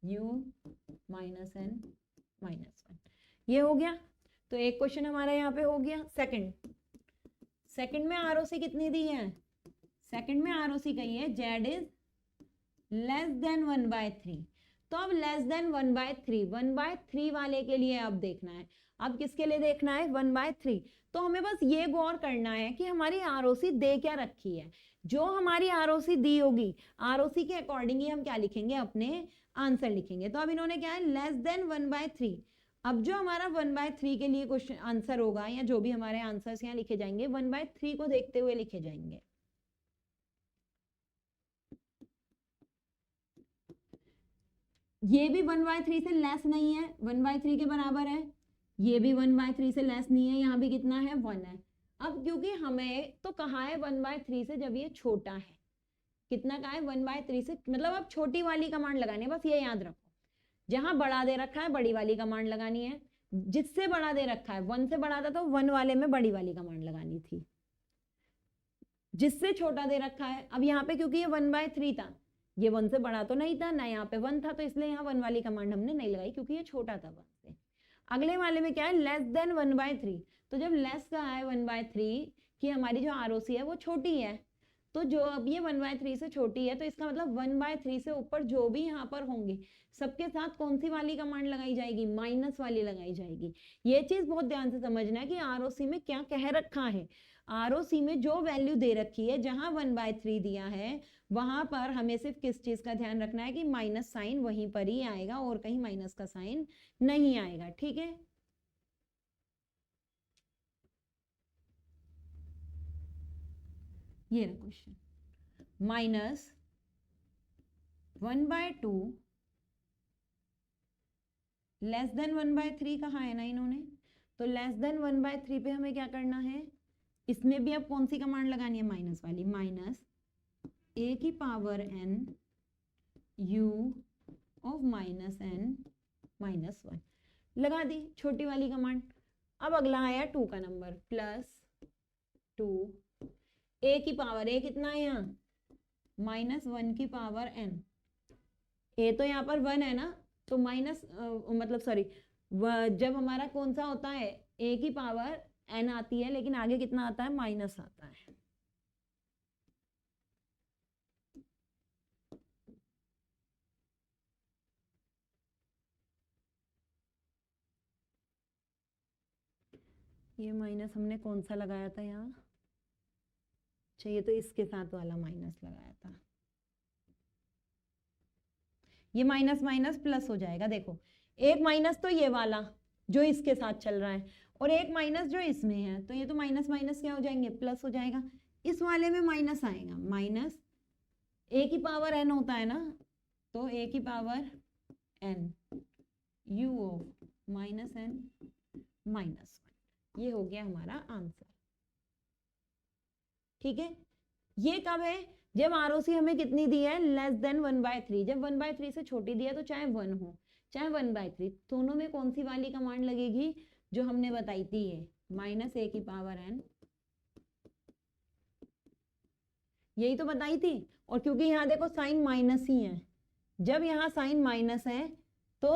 A: u minus n minus 1। ये हो गया। तो एक क्वेश्चन हमारा यहाँ पे हो गया। सेकंड में आरओसी कितनी दी है? सेकंड में आरओसी कही है z इज लेस देन 1/3। तो अब लेस देन 1/3 वाले के लिए अब देखना है। अब किसके लिए देखना है? 1/3। तो हमें बस ये गौर करना है कि हमारी आरओसी दे क्या रखी है। जो हमारी आरओसी दी होगी, आरओसी के अकॉर्डिंग ही हम क्या लिखेंगे? अपने आंसर लिखेंगे। तो अब इन्होंने क्या है? Less than 1/3। अब जो हमारा 1/3 के लिए क्वेश्चन आंसर होगा, या जो भी हमारे आंसर्स यहाँ लिखे जाएंगे 1/3 को देखते हुए लिखे जाएंगे। ये भी 1/3 से लेस नहीं है, 1/3 के बराबर है। ये भी 1/3 से लेस नहीं है, यहाँ भी कितना है? 1 है। अब क्योंकि हमें तो कहा है 1/3 से जब ये छोटा है, कितना कहा है? 1/3 से, मतलब अब छोटी वाली कमांड लगानी है, बस ये याद रखो। जहां बड़ा दे रखा है बड़ी वाली कमांड लगानी है, जिससे बड़ा दे रखा है 1 से बड़ा था तो 1 वाले में बड़ी वाली कमांड लगानी थी। जिससे छोटा दे रखा है, अब यहाँ पे क्योंकि ये 1/3 था, ये 1 से बड़ा तो नहीं था ना, यहाँ पे 1 था, तो इसलिए यहाँ 1 वाली कमांड हमने नहीं लगाई क्योंकि ये छोटा था 1 से। अगले वाले में क्या है? Less than 1/3। तो जब लेस का है 1/3 कि हमारी जो आरओसी है वो छोटी है, तो जो अब ये 1/3 से छोटी है, तो इसका मतलब 1/3 से ऊपर जो भी यहाँ पर होंगे सबके साथ कौन सी वाली कमांड लगाई जाएगी? माइनस वाली लगाई जाएगी। ये चीज बहुत ध्यान से समझना है कि आरओसी में क्या कह रखा है। आरओसी में जो वैल्यू दे रखी है, जहां 1/3 दिया है, वहां पर हमें सिर्फ किस चीज का ध्यान रखना है कि माइनस साइन वहीं पर ही आएगा और कहीं माइनस का साइन नहीं आएगा। ठीक है, ये रहा क्वेश्चन। -1/2 लेस देन 1/3 कहा है ना इन्होंने, तो लेस देन 1/3 पे हमें क्या करना है? इसमें भी अब कौन सी कमांड लगानी है? माइनस वाली। माइनस a की power n u of -n -1 लगा दी, छोटी वाली कमांड। अब अगला आया 2 का नंबर, +2 a की पावर, a कितना है यहाँ? -1 की पावर n। a तो यहाँ पर 1 है ना, तो माइनस मतलब सॉरी, जब हमारा कौन सा होता है? a की पावर n आती है, लेकिन आगे कितना आता है? माइनस आता है। ये माइनस हमने कौन सा लगाया था यहाँ? चाहिए तो इसके साथ वाला माइनस लगाया था। ये माइनस माइनस प्लस हो जाएगा। देखो, एक माइनस तो ये वाला जो इसके साथ चल रहा है, और एक माइनस जो इसमें है, तो ये तो माइनस माइनस क्या हो जाएंगे? प्लस हो जाएगा। इस वाले में माइनस आएगा, माइनस a की पावर n होता है ना, तो a की power n u of -n -1, ये हो गया हमारा आंसर। ठीक है, ये कब है? जब आरओसी हमें कितनी दी है? Less than 1/3। जब 1/3 से छोटी दी है, तो चाहे 1 हो चाहे 1/3, दोनों में कौन सी वाली कमांड लगेगी? जो हमने बताई थी, ये -a की पावर n, यही तो बताई थी। और क्योंकि यहाँ देखो साइन माइनस ही है, जब यहाँ साइन माइनस है तो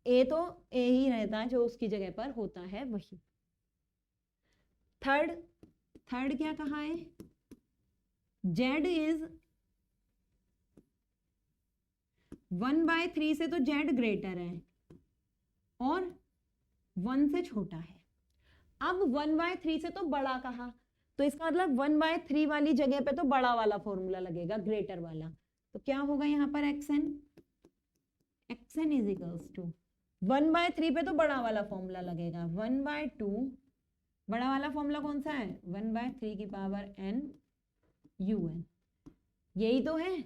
A: a ही रहता है, जो उसकी जगह पर होता है वही। थर्ड क्या कहा है? z इज 1/3 से तो z ग्रेटर है और 1 से छोटा है। अब 1/3 से तो बड़ा कहा, तो इसका मतलब 1/3 वाली जगह पे तो बड़ा वाला फॉर्मूला लगेगा, ग्रेटर वाला। तो क्या होगा यहाँ पर? xn इज इक्वल्स टू 1/3 पे तो बड़ा वाला फॉर्मूला लगेगा, 1/2। बड़ा वाला फॉर्मूला कौन सा है? 1/3 की पावर n un, यही तो है।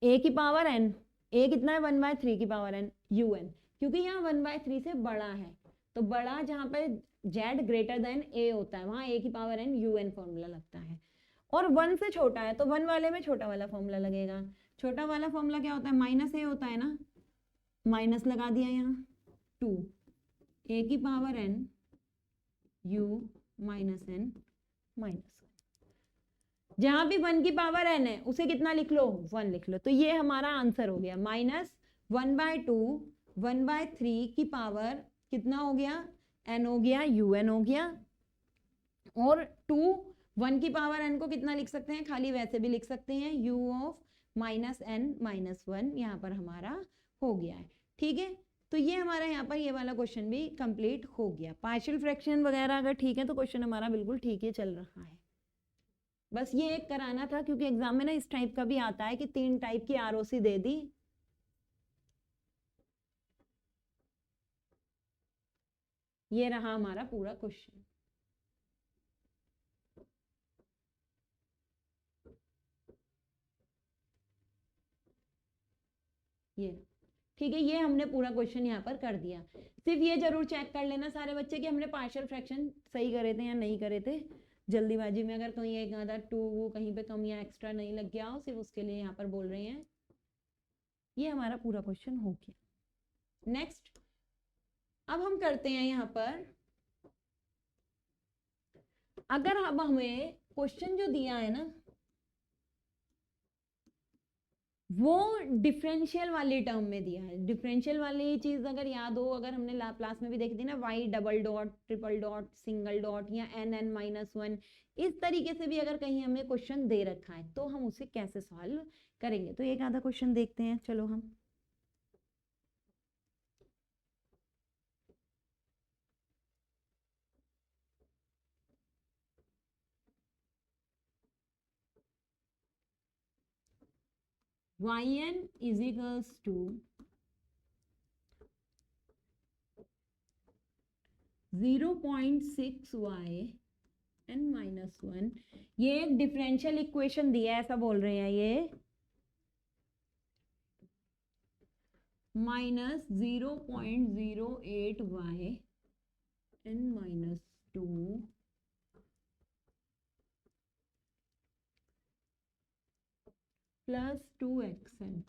A: a की पावर n, a कितना है? 1/3 की पावर n un, क्योंकि यहाँ 1/3 से बड़ा है, तो बड़ा जहाँ पे z ग्रेटर देन a होता है, वहां a की पावर n un फॉर्मूला लगता है। और 1 से छोटा है, तो 1 वाले में छोटा वाला फॉर्मूला लगेगा। छोटा वाला फॉर्मूला क्या होता है? -a होता है ना, माइनस लगा दिया यहाँ, 2 a की पावर n u -n -1। जहां भी 1 की पावर n है, उसे कितना लिख लो? 1 लिख लो। तो ये हमारा आंसर हो गया, 1/2 1/3 की पावर कितना हो गया, n हो गया, un हो गया। और 2 1 की पावर n को कितना लिख सकते हैं, खाली वैसे भी लिख सकते हैं, u ऑफ -n-1 यहाँ पर हमारा हो गया है। ठीक है, तो ये हमारा यहाँ पर ये वाला क्वेश्चन भी कंप्लीट हो गया। पार्शियल फ्रैक्शन वगैरह अगर ठीक है तो क्वेश्चन हमारा बिल्कुल ठीक ही चल रहा है। बस ये एक कराना था क्योंकि एग्जाम में ना इस टाइप का भी आता है कि 3 टाइप की आरओसी दे दी। ये रहा हमारा पूरा क्वेश्चन। ये ठीक है, ये हमने पूरा क्वेश्चन यहाँ पर कर दिया। सिर्फ ये जरूर चेक कर लेना सारे बच्चे कि हमने पार्शियल फ्रैक्शन सही करे थे या नहीं करे थे। जल्दीबाजी में अगर कहीं एक आधा 2 कहीं पे कम या एक्स्ट्रा नहीं लग गया हो, सिर्फ उसके लिए यहाँ पर बोल रहे हैं। ये हमारा पूरा क्वेश्चन हो गया। नेक्स्ट अब हम करते हैं यहाँ पर, अगर अब हमें क्वेश्चन जो दिया है ना वो डिफरेंशियल वाली टर्म में दिया है। डिफरेंशियल वाली चीज अगर याद हो, अगर हमने लाप्लास में भी देखी थी ना, y double dot triple dot single dot या n(n-1), इस तरीके से भी अगर कहीं हमें क्वेश्चन दे रखा है तो हम उसे कैसे सॉल्व करेंगे। तो एक आधा क्वेश्चन देखते हैं, चलो हम। yn is equals to 0.6y n-1। ये एक डिफरेंशियल इक्वेशन दिया है, ऐसा बोल रहे हैं। ये -0.08y n-2 प्लस 2xn।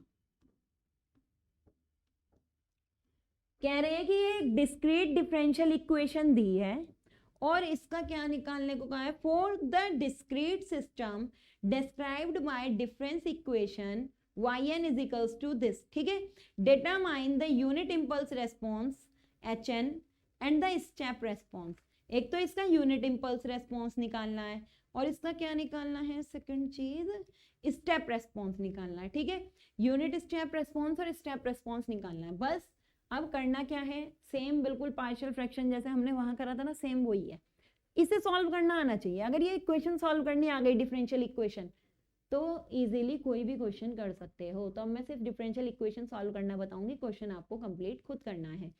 A: कह रहे हैं कि ये एक डिस्क्रीट डिफरेंशियल इक्वेशन दी है और इसका क्या निकालने को कहा है, for the discrete system described by difference equation yn is equals to this. ठीक है, determine the unit impulse response hn and the step response. एक तो इसका यूनिट इंपल्स रेस्पॉन्स निकालना है और इसका क्या निकालना है, सेकंड चीज स्टेप रेस्पॉन्स निकालना है। ठीक है, यूनिट स्टेप रेस्पॉन्स और स्टेप रेस्पॉन्स निकालना है बस। अब करना क्या है, सेम बिल्कुल पार्शियल फ्रैक्शन जैसे हमने वहां करा था ना, सेम वही है। इसे सॉल्व करना आना चाहिए। अगर ये इक्वेशन सॉल्व करनी आ गई डिफरेंशियल इक्वेशन तो इजीली कोई भी क्वेश्चन कर सकते हो। तो अब मैं सिर्फ डिफरेंशियल इक्वेशन सॉल्व करना बताऊंगी, क्वेश्चन आपको कंप्लीट खुद करना है।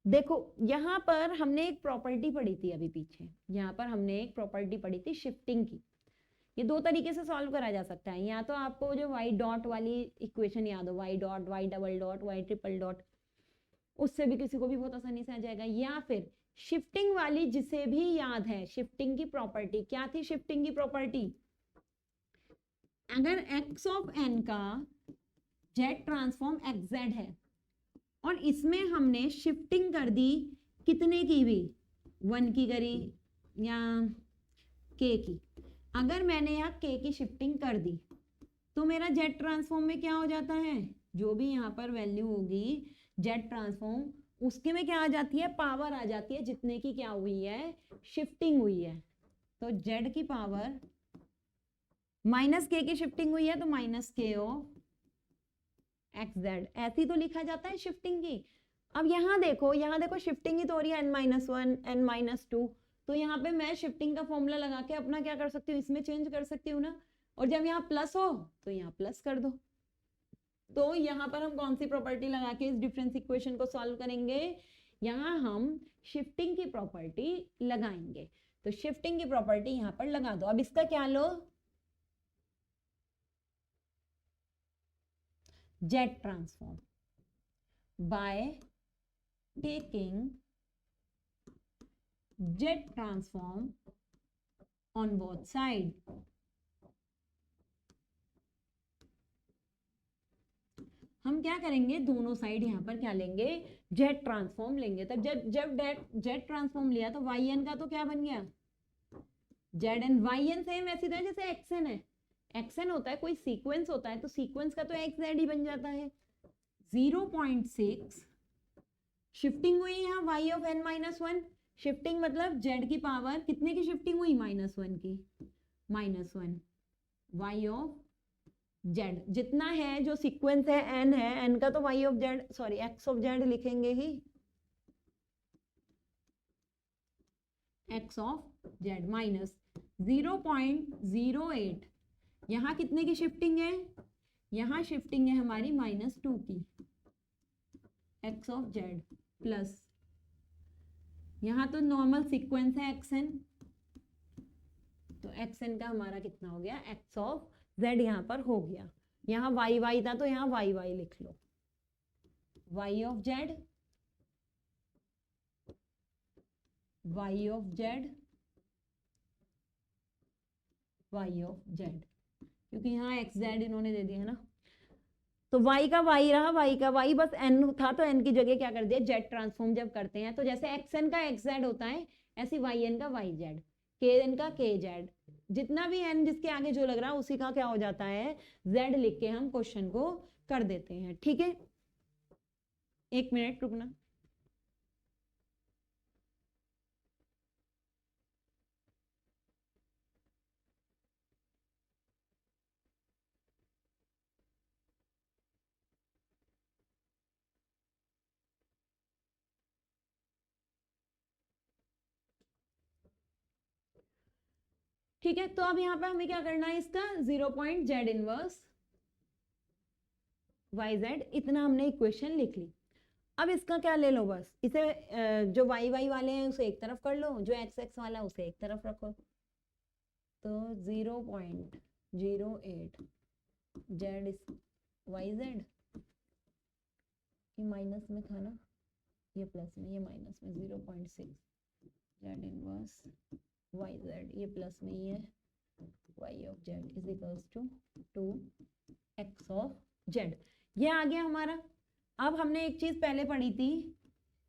A: देखो यहाँ पर हमने एक प्रॉपर्टी पढ़ी थी अभी पीछे, यहाँ पर हमने एक प्रॉपर्टी पढ़ी थी शिफ्टिंग की। ये दो तरीके से सॉल्व करा जा सकता है। या तो आपको जो y डॉट वाली इक्वेशन याद हो, y dot, y double dot, y triple dot, उससे भी किसी को भी बहुत आसानी से आ जाएगा। या फिर शिफ्टिंग वाली जिसे भी याद है, शिफ्टिंग की प्रॉपर्टी क्या थी, शिफ्टिंग की प्रॉपर्टी अगर x ऑफ n का z ट्रांसफॉर्म xz है और इसमें हमने शिफ्टिंग कर दी कितने की भी, 1 की करी या k की, अगर मैंने यहाँ k की शिफ्टिंग कर दी तो मेरा z ट्रांसफॉर्म में क्या हो जाता है, जो भी यहाँ पर वैल्यू होगी z ट्रांसफॉर्म, उसके में क्या आ जाती है, पावर आ जाती है जितने की क्या हुई है, शिफ्टिंग हुई है। तो z की पावर -k की शिफ्टिंग हुई है तो -k ऑफ xz, ऐसी तो लिखा जाता है शिफ्टिंग की। अब यहाँ देखो शिफ्टिंग ही तो हो रही है n-1 n-2, तो यहाँ पे मैं शिफ्टिंग का फॉर्मूला लगा के अपना क्या कर सकती हूँ, इसमें चेंज कर सकती हूँ ना। और जब यहाँ प्लस हो तो यहाँ प्लस कर दो। तो यहाँ पर हम कौन सी प्रॉपर्टी लगा के इस डिफरेंस इक्वेशन को सॉल्व करेंगे, यहाँ हम शिफ्टिंग की प्रॉपर्टी लगाएंगे। तो शिफ्टिंग की प्रॉपर्टी यहाँ पर लगा दो। अब इसका क्या लो, z transform by taking z transform on both side. हम क्या करेंगे, दोनों साइड यहाँ पर क्या लेंगे, z ट्रांसफॉर्म लेंगे। तब जब z ट्रांसफॉर्म लिया तो yn का तो क्या बन गया, zn। yn सेम ऐसी तरह जैसे xn है, xn होता है कोई सीक्वेंस होता है तो सीक्वेंस का तो xz ही बन जाता है। 0.6 शिफ्टिंग हुई यहाँ y of n minus one, shifting मतलब z की पावर कितने की शिफ्टिंग हुई, -1 की, -1 y ऑफ z जितना है जो सीक्वेंस है n है, n का तो y of z sorry x of z लिखेंगे ही, x ऑफ z माइनस 0.08, यहाँ कितने की शिफ्टिंग है, यहाँ शिफ्टिंग है हमारी -2 की, x ऑफ z प्लस यहाँ तो नॉर्मल सीक्वेंस है xn, तो xn का हमारा कितना हो गया, x ऑफ z यहाँ पर हो गया, यहाँ y था तो यहाँ y लिख लो, y of z, y of z, y of z, क्योंकि यहाँ x z इन्होंने दे दिया है ना, तो y का y रहा, y का y बस n था तो n की जगह क्या कर दिया, z ट्रांसफॉर्म जब करते हैं तो जैसे xn का xz होता है ऐसे yn का yz, kn का kz, जितना भी n जिसके आगे जो लग रहा है उसी का क्या हो जाता है, z लिख के हम क्वेश्चन को कर देते हैं। ठीक है, एक मिनट रुकना। ठीक है, तो अब यहाँ पे हमें क्या करना है, इसका 0.z इनवर्स yz, इतना हमने इक्वेशन लिख ली। अब इसका क्या ले लो, बस इसे जो y वाले हैं उसे एक तरफ कर लो, जो x वाला है उसे एक तरफ रखो, तो 0.08 z yz, ये माइनस में था ना, ये प्लस में, ये माइनस में, 0.6 z इनवर्स yz, ये प्लस में ही है, y of z is equals to 2x of z, ये आ गया हमारा। अब हमने एक चीज पहले पढ़ी थी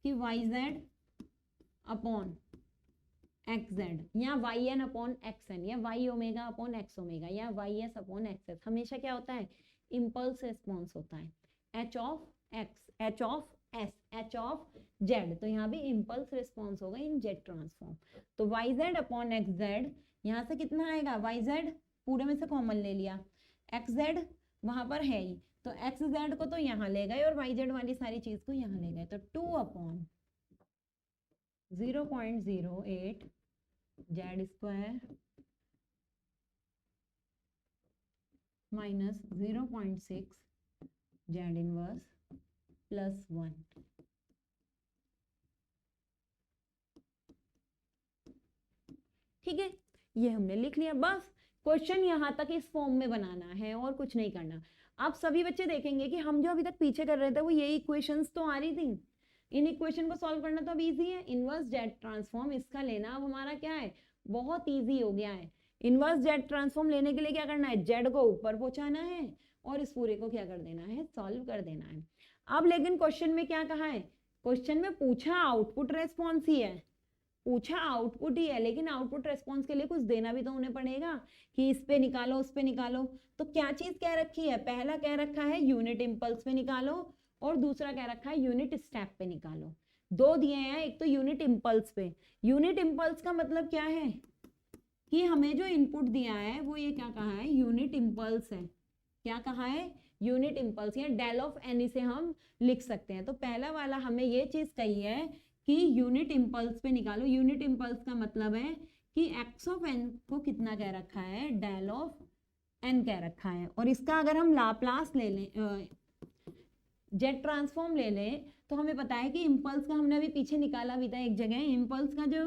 A: कि yz अपॉन xz या yn अपॉन xn या y omega upon x omega या ys अपॉन xs हमेशा क्या होता है, इम्पल्स रिस्पॉन्स होता है, h of x, h of s, h of z, तो यहाँ भी इम्पल्स रिस्पॉन्स होगा इन z ट्रांसफॉर्म, तो yz अपॉन xz, यहाँ से कितना आएगा, yz पूरे में से कॉमन ले लिया, xz वहां पर है ही, तो xz को तो यहाँ ले गए और yz वाली सारी चीज को यहाँ ले गए, तो 2 upon 0.08 z square minus 0.6 z inverse plus 1, ठीक है, ये हमने लिख लिया। बस क्वेश्चन यहाँ तक इस फॉर्म में बनाना है और कुछ नहीं करना। आप सभी बच्चे देखेंगे कि हम जो अभी तक पीछे कर रहे थे वो यही इक्वेशंस तो आ रही थी, इन इक्वेशन को सॉल्व करना तो अब इजी है। इनवर्स जेड ट्रांसफॉर्म इसका लेना अब हमारा क्या है, बहुत इजी हो गया है। इनवर्स जेड ट्रांसफॉर्म लेने के लिए क्या करना है, जेड को ऊपर पहुंचाना है और इस पूरे को क्या कर देना है, सॉल्व कर देना है। अब लेकिन क्वेश्चन में क्या कहा है, क्वेश्चन में पूछा आउटपुट रेस्पॉन्स ही है, पूछा आउटपुट ही है, लेकिन आउटपुट रेस्पॉन्स के लिए कुछ देना भी तो उन्हें पड़ेगा कि इस पे निकालो उस पे निकालो। तो क्या चीज कह रखी है, पहला कह रखा है यूनिट इंपल्स पे निकालो और दूसरा कह रखा है यूनिट स्टेप पे निकालो। दो दिए हैं, एक तो यूनिट इंपल्स पे। यूनिट इंपल्स का मतलब क्या है कि हमें जो इनपुट दिया है वो ये क्या कहा है, यूनिट इंपल्स है। क्या कहा है, यूनिट इंपल्स, या डेल ऑफ एन से हम लिख सकते हैं। तो पहला वाला हमें ये चीज कही है कि यूनिट इंपल्स पे निकालो। यूनिट इंपल्स का मतलब है कि एक्स ऑफ एन को कितना कह रखा है, डेल ऑफ एन कह रखा है। और इसका अगर हम लाप्लास ले लें, जेड ट्रांसफॉर्म ले लें, तो हमें पता है कि इंपल्स का हमने अभी पीछे निकाला भी था एक जगह, इंपल्स का जो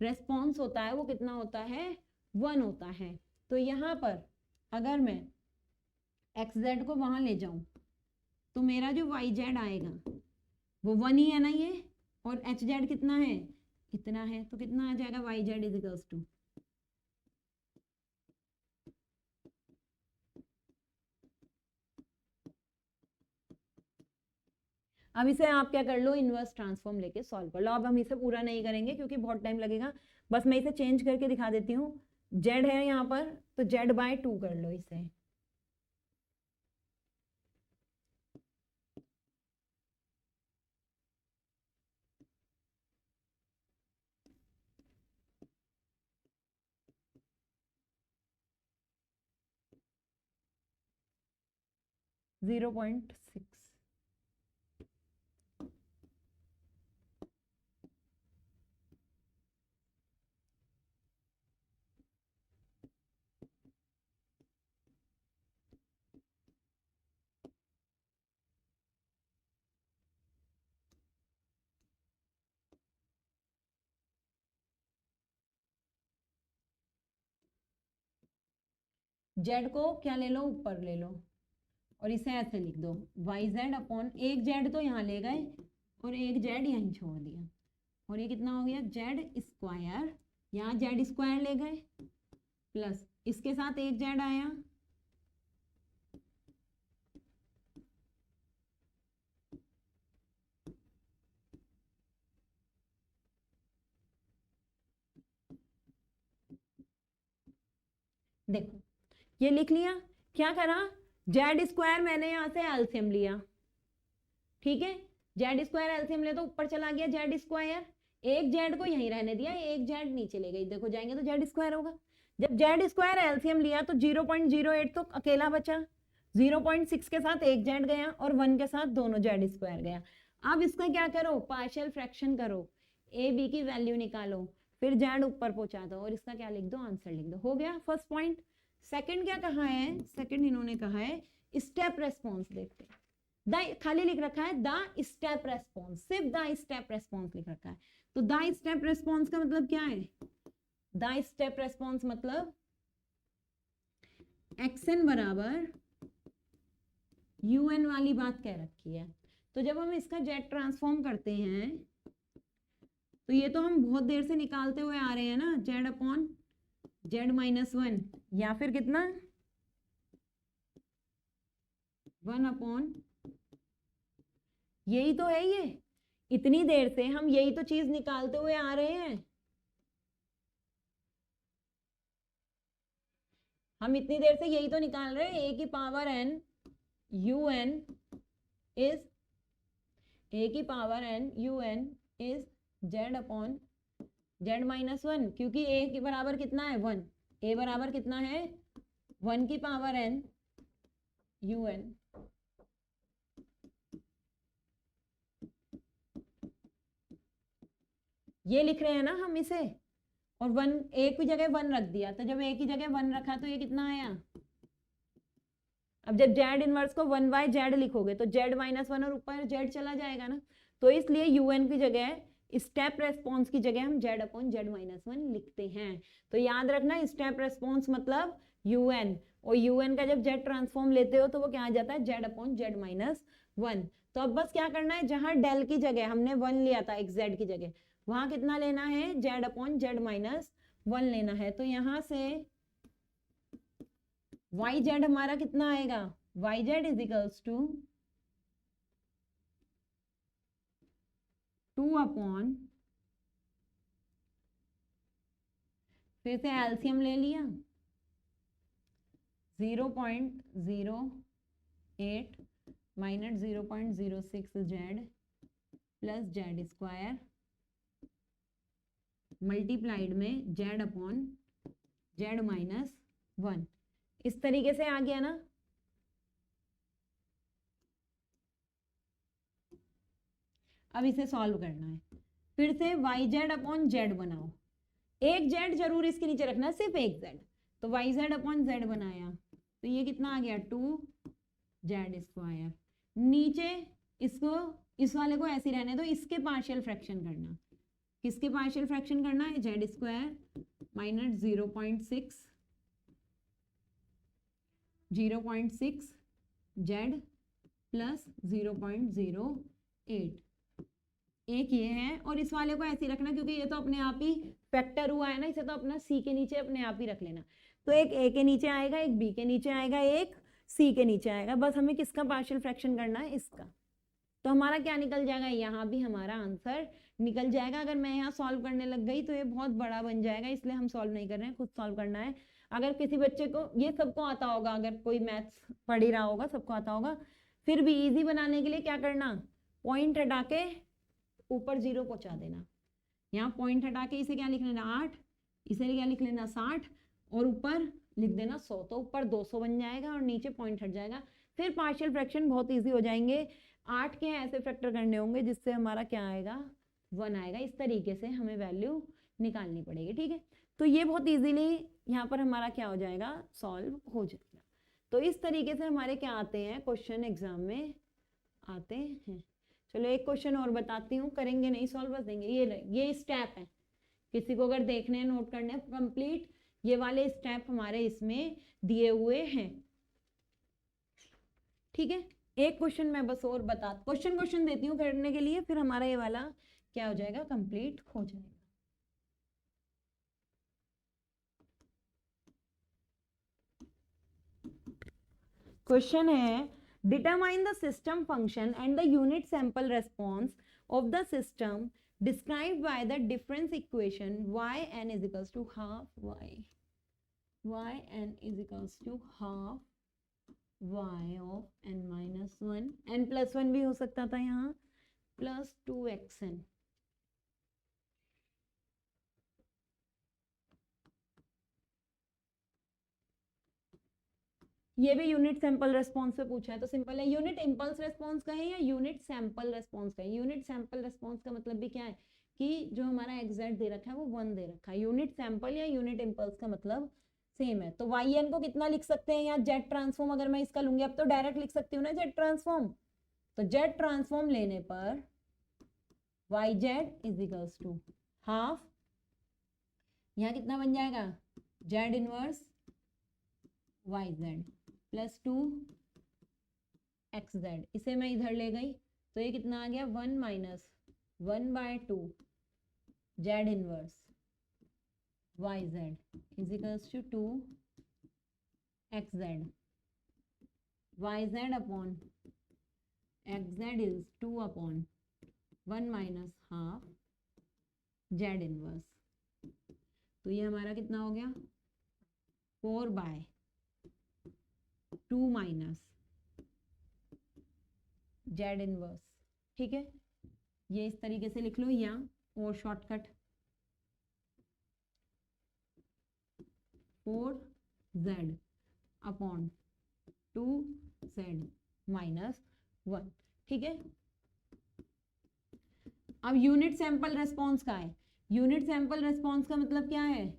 A: रेस्पॉन्स होता है वो कितना होता है, 1 होता है। तो यहाँ पर अगर मैं एक्स जेड को वहां ले जाऊं तो मेरा जो वाई जेड आएगा वो 1 ही है ना ये, और एच जेड कितना है, इतना है, तो कितना आ जाएगा, y z is equals to, अब इसे आप क्या कर लो, इनवर्स ट्रांसफॉर्म लेके सॉल्व कर लो। अब हम इसे पूरा नहीं करेंगे क्योंकि बहुत टाइम लगेगा, बस मैं इसे चेंज करके दिखा देती हूँ। जेड है यहाँ पर तो जेड बाय 2 कर लो इसे, 0.6। जेड को क्या ले लो, ऊपर ले लो, और इसे ऐसे लिख दो वाई जेड अपॉन, एक जेड तो यहाँ ले गए और एक जेड यहीं छोड़ दिया, और ये कितना हो गया जेड स्क्वायर, यहाँ जेड स्क्वायर ले गए प्लस इसके साथ एक जेड आया, देखो ये लिख लिया, क्या करा, जेड स्क्वायर मैंने यहां से एलसीएम लिया, ठीक है, जेड स्क्वायर एलसीएम ले तो ऊपर चला गया जेड स्क्वायर, एक जेड को यहीं रहने दिया, एक जेड नीचे ले गई, देखो जाएंगे तो जेड स्क्वायर होगा, जब जेड स्क्वायर एलसीएम लिया तो 0.08 तो अकेला बचा, 0.6 के साथ एक जेड गया और 1 के साथ दोनों जेड स्क्वायर गया। अब इसका क्या करो, पार्शियल फ्रैक्शन करो, ए बी की वैल्यू निकालो, फिर जेड ऊपर पहुंचा दो और इसका क्या लिख दो, आंसर लिख दो, हो गया फर्स्ट पॉइंट। सेकंड क्या कहा है, सेकंड इन्होंने कहा है स्टेप रेस्पॉन्स, देखते हैं द, खाली लिख रखा है द स्टेप रेस्पॉन्स, सिर्फ द स्टेप रेस्पॉन्स लिख रखा है, तो द स्टेप रेस्पॉन्स का मतलब क्या है, द स्टेप रेस्पॉन्स मतलब एक्सन बराबर un वाली बात कह रखी है, तो जब हम इसका जेड ट्रांसफॉर्म करते हैं तो ये तो हम बहुत देर से निकालते हुए आ रहे हैं ना, जेड अपॉन जेड माइनस 1, या फिर कितना 1 अपॉन, यही तो है, ये इतनी देर से हम यही तो चीज निकालते हुए आ रहे हैं, हम इतनी देर से यही तो निकाल रहे हैं, ए की power n u n is, a की power n u n is z upon z minus 1, क्योंकि ए के बराबर कितना है 1, ए बराबर कितना है 1 की पावर एन यू एन, ये लिख रहे हैं ना हम इसे, और 1 एक की जगह 1 रख दिया, तो जब एक की जगह 1 रखा तो ये कितना आया, अब जब जेड इनवर्स को 1 बाय जेड लिखोगे तो जेड माइनस 1 और ऊपर जेड चला जाएगा ना, तो इसलिए यूएन की जगह, स्टेप रेस्पॉन्स की जगह हम जेड अपॉन जेड माइनस 1 लिखते हैं, तो याद रखना स्टेप रेस्पॉन्स मतलब यूएन, और यूएन का जब जेड ट्रांसफॉर्म लेते हो तो वो क्या आ जाता है जेड अपॉन जेड माइनस 1। तो अब बस क्या करना है, जहां डेल की जगह हमने 1 लिया था एक जेड की जगह, वहां कितना लेना है जेड अपॉन जेड माइनस 1 लेना है, तो यहां से वाई जेड हमारा कितना आएगा, y z is equals to 2 upon, फिर से एलसीएम ले लिया 0.08 minus 0.06 z plus z square multiplied में जेड अपॉन जेड माइनस 1, इस तरीके से आ गया ना। अब इसे सॉल्व करना है, फिर से वाई जेड अपॉन जेड बनाओ, एक जेड जरूर इसके नीचे रखना, सिर्फ एक जेड, तो वाई जेड अपॉन जेड बनाया तो ये कितना आ गया 2 जेड स्क्वायर, नीचे इसको, इस वाले को ऐसे रहने दो, इसके पार्शियल फ्रैक्शन करना, किसके पार्शियल फ्रैक्शन करना है Z square minus 0.6 Z plus 0.08, एक ये है, और इस वाले को ऐसे रखना क्योंकि ये तो अपने आप ही फैक्टर हुआ है ना, इसे तो अपना सी के नीचे अपने आप ही रख लेना, तो एक ए के नीचे आएगा, एक बी के नीचे आएगा, एक सी के नीचे आएगा, बस हमें किसका पार्शियल फ्रैक्शन करना है इसका, तो हमारा क्या निकल जाएगा, यहाँ भी हमारा आंसर निकल जाएगा। अगर मैं यहाँ सॉल्व करने लग गई तो ये बहुत बड़ा बन जाएगा, इसलिए हम सॉल्व नहीं कर रहे हैं, खुद सॉल्व करना है। अगर किसी बच्चे को, ये सबको आता होगा, अगर कोई मैथ्स पढ़ ही रहा होगा सबको आता होगा, फिर भी इजी बनाने के लिए क्या करना, पॉइंट हटा के ऊपर 0 पहुंचा देना, यहाँ पॉइंट हटा के इसे क्या लिख लेना 8, इसे क्या लिख लेना 60, और ऊपर लिख देना 100, तो ऊपर 200 बन जाएगा और नीचे पॉइंट हट जाएगा, फिर पार्शियल फ्रैक्शन बहुत इजी हो जाएंगे। 8 के ऐसे फैक्टर करने होंगे जिससे हमारा क्या आएगा, 1 आएगा। इस तरीके से हमें वैल्यू निकालनी पड़ेगी, ठीक है। तो ये बहुत इजीली यहाँ पर हमारा क्या हो जाएगा, सॉल्व हो जाएगा। तो इस तरीके से हमारे क्या आते हैं क्वेश्चन एग्जाम में आते हैं। चलो एक क्वेश्चन और बताती हूँ, करेंगे नहीं सॉल्व, बस देंगे। ये स्टेप है, किसी को अगर देखने हैं नोट करने हैं कंप्लीट, ये वाले स्टेप हमारे इसमें दिए हुए हैं, ठीक है। एक क्वेश्चन मैं बस और क्वेश्चन देती हूँ करने के लिए, फिर हमारा ये वाला क्या हो जाएगा, कंप्लीट हो जाएगा। क्वेश्चन है, determine the system function and the unit sample response of the system described by the difference equation yn is equals to half yn is equals to half y of n minus 1, n plus 1 भी हो सकता था यहाँ, plus 2xn। ये भी unit sample response पे पूछा है, तो सिंपल है, यूनिट इंपल्स रेस्पॉन्स का है या यूनिट सैंपल रेस्पॉन्स का है। यूनिट सैंपल रेस्पॉन्स का मतलब भी क्या है कि जो हमारा एग्जैक्ट दे रखा है वो 1 दे रखा है। यूनिट सैंपल या यूनिट इंपल्स का मतलब सेम है। तो yn को कितना लिख सकते हैं, यहाँ जेड ट्रांसफॉर्म अगर मैं इसका लूंगी, अब तो डायरेक्ट लिख सकती हूँ ना जेड ट्रांसफॉर्म। तो जेड ट्रांसफॉर्म लेने पर yz is equals to half, यहाँ कितना बन जाएगा, Z inverse yz plus 2xz। इसे मैं इधर ले गई तो ये कितना आ गया, 1 minus 1/2 z inverse yz is equals to 2xz। yz upon xz is 2 upon 1 minus half z inverse. तो ये हमारा कितना हो गया, 4/2 माइनस जेड इनवर्स, ठीक है। ये इस तरीके से लिख लो यहाँ, और shortcut 4z upon 2z minus 1, ठीक है। अब यूनिट सैंपल रेस्पॉन्स का है। यूनिट सैंपल रेस्पॉन्स का मतलब क्या है,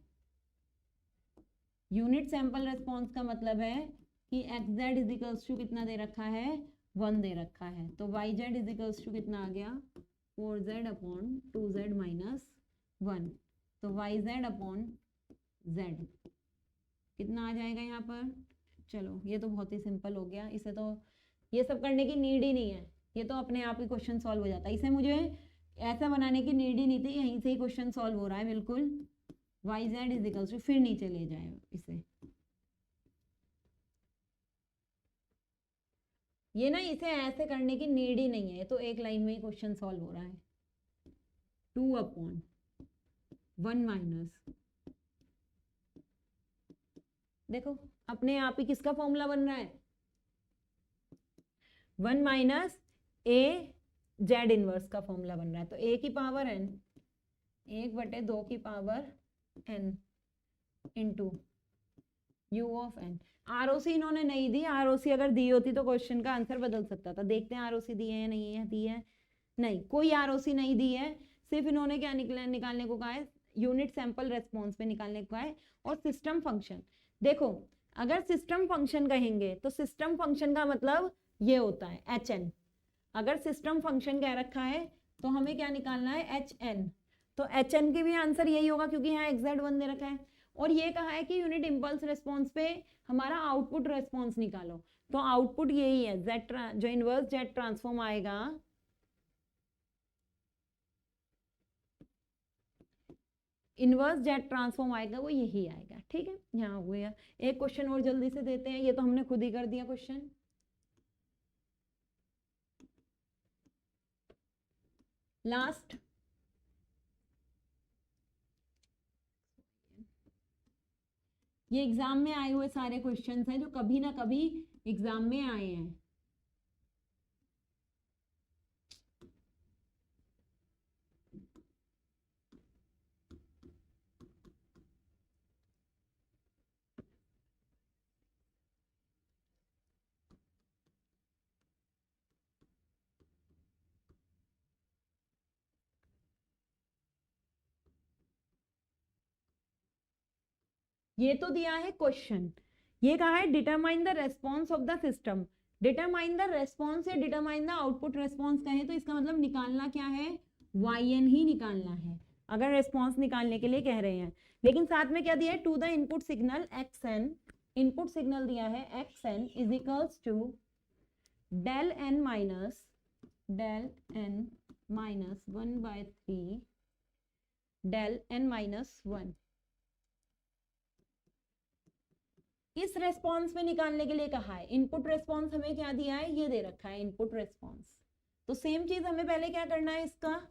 A: यूनिट सैंपल रेस्पॉन्स का मतलब है कि xz इज इक्वल्स टू कितना दे रखा है, 1 दे रखा है। तो yz इज इक्वल्स टू कितना आ गया, 4z अपॉन 2z माइनस 1। तो yz अपॉन z कितना आ जाएगा यहाँ पर। चलो ये तो बहुत ही सिंपल हो गया, इसे तो ये सब करने की नीड ही नहीं है, ये तो अपने आप ही क्वेश्चन सॉल्व हो जाता है। इसे मुझे ऐसा बनाने की नीड ही नहीं थी, यहीं से ही क्वेश्चन सॉल्व हो रहा है बिल्कुल। yz इज इक्वल्स टू, फिर नीचे ले जाए इसे, ये ना इसे ऐसे करने की नीड ही नहीं है, तो एक लाइन में ही क्वेश्चन सॉल्व हो रहा है। 2 अपॉन 1 माइनस, देखो अपने आप ही किसका फॉर्मूला बन रहा है, 1 माइनस ए जेड इनवर्स का फॉर्मूला बन रहा है। तो a की पावर n, 1/2 की power n into u of n। ROC इन्होंने नहीं दी, आरओसी अगर दी होती तो क्वेश्चन का आंसर बदल सकता था। देखते हैं आरओसी दी है या नहीं है, दी है नहीं, कोई आरओसी नहीं दी है। सिर्फ इन्होंने क्या निकालने को कहा है, यूनिट सैंपल रेस्पॉन्स पे निकालने को कहा है, और सिस्टम फंक्शन। देखो अगर सिस्टम फंक्शन कहेंगे तो सिस्टम फंक्शन का मतलब ये होता है hn। अगर सिस्टम फंक्शन कह रखा है तो हमें क्या निकालना है, hn। तो hn की भी आंसर यही होगा क्योंकि यहाँ xz 1 दे रखा है। और ये कहा है कि यूनिट इंपल्स रेस्पॉन्स पे हमारा आउटपुट रेस्पॉन्स निकालो, तो आउटपुट यही है, जेड जो इनवर्स जेड ट्रांसफॉर्म आएगा, इनवर्स जेड ट्रांसफॉर्म आएगा वो यही आएगा, ठीक है। यहाँ हो गया। एक क्वेश्चन और जल्दी से देते हैं, ये तो हमने खुद ही कर दिया क्वेश्चन। लास्ट, ये एग्जाम में आए हुए सारे क्वेश्चंस हैं जो कभी ना कभी एग्जाम में आए हैं। ये तो दिया है क्वेश्चन, ये कहा है determine the response of the system. Determine the response या डिटरमाइन द आउटपुट रेस्पॉन्स कहे तो इसका मतलब निकालना क्या है, yn ही निकालना है अगर रेस्पॉन्स निकालने के लिए कह रहे हैं। लेकिन साथ में क्या दिया है, to the input signal xn, input signal दिया है xn is equals to del n minus 1/3 del n minus 1। इस रेस्पॉन्स में निकालने के लिए कहा है। इनपुट रेस्पॉन्स हमें क्या दिया है, ये दे रखा है इनपुट रेस्पॉन्स। तो सेम चीज हमें पहले क्या करना है, इसका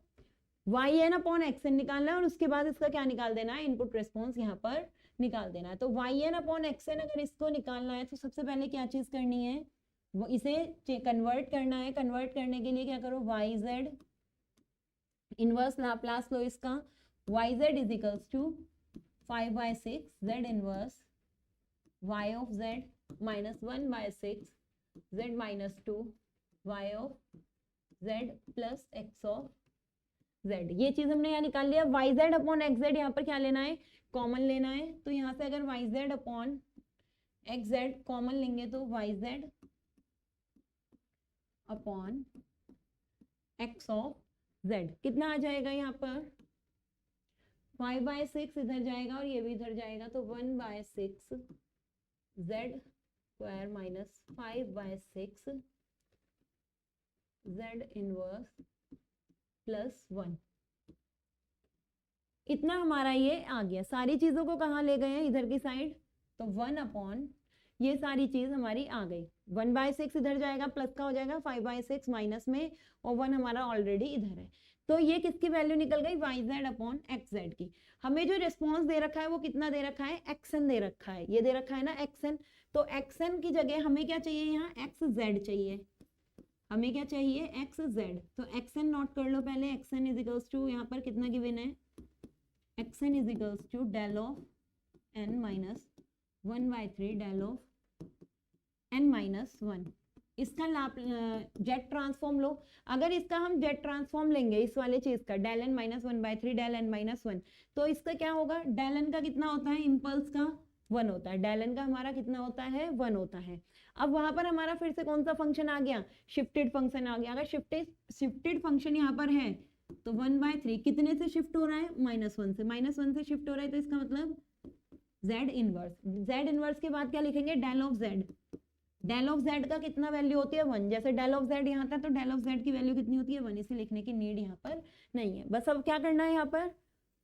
A: yn अपॉन xn निकालना है और उसके बाद इसका क्या निकाल देना है, इनपुट रेस्पॉन्स यहाँ पर निकाल देना है। तो yn अपॉन xn अगर इसको निकालना है तो सबसे पहले क्या चीज करनी है, वो इसे कन्वर्ट करना है। कन्वर्ट करने के लिए क्या करो, yz इनवर्स लाप्लास लो इसका, yz is equals to 5/6 z inverse y of z minus 1/6 z minus 2 y of z plus x of z। ये चीज हमने यहाँ निकाल लिया। yz अपॉन xz यहाँ पर क्या लेना है, कॉमन लेना है। तो यहाँ से अगर yz अपॉन xz कॉमन लेंगे तो yz upon x of z कितना आ जाएगा, यहाँ पर 5/6 इधर जाएगा और ये भी इधर जाएगा, तो 1/6 z square minus 5/6 z inverse plus 1। इतना हमारा ये आ गया। सारी चीजों को कहाँ ले गए हैं, इधर की साइड, तो 1 अपॉन ये सारी चीज हमारी आ गई। 1/6 इधर जाएगा, प्लस का हो जाएगा 5/6 माइनस में, और 1 हमारा ऑलरेडी इधर है। तो ये किसकी वैल्यू निकल गई, yz अपॉन xz की। हमें जो रिस्पॉन्स दे रखा है वो कितना दे रखा है, xn दे रखा है, ये दे रखा है ना xn। तो xn की जगह हमें क्या चाहिए, यहाँ xz चाहिए। हमें क्या चाहिए, xz। तो xn नोट कर लो पहले, xn इज इक्वल्स टू, यहाँ पर कितना गिवन है, xn is equals to del of n minus 1/3 del of n minus 1। इसका जेट ट्रांसफॉर्म लो। अगर इसका हम जेट ट्रांसफॉर्म लेंगे इस वाले चीज का, del n minus 1/3 del n minus 1, तो इसका क्या होगा, डेल n का कितना होता है, इम्पल्स का 1 होता है। डेल n का हमारा कितना होता है, 1 होता है। अब वहां पर हमारा फिर से कौन सा फंक्शन आ गया, शिफ्टेड फंक्शन आ गया। अगर शिफ्टेड फंक्शन यहाँ पर है तो 1/3 कितने से शिफ्ट हो रहा है, -1 से। -1 से शिफ्ट हो रहा है तो इसका मतलब z इनवर्स। z इनवर्स के बाद क्या लिखेंगे, del of z। Del of z का कितना वैल्यू होती है, 1। जैसे डेल ऑफ z यहाँ था तो डेल ऑफ z की वैल्यू कितनी होती है, 1। इसे लिखने की नीड यहाँ पर नहीं है। बस अब क्या करना है, यहाँ पर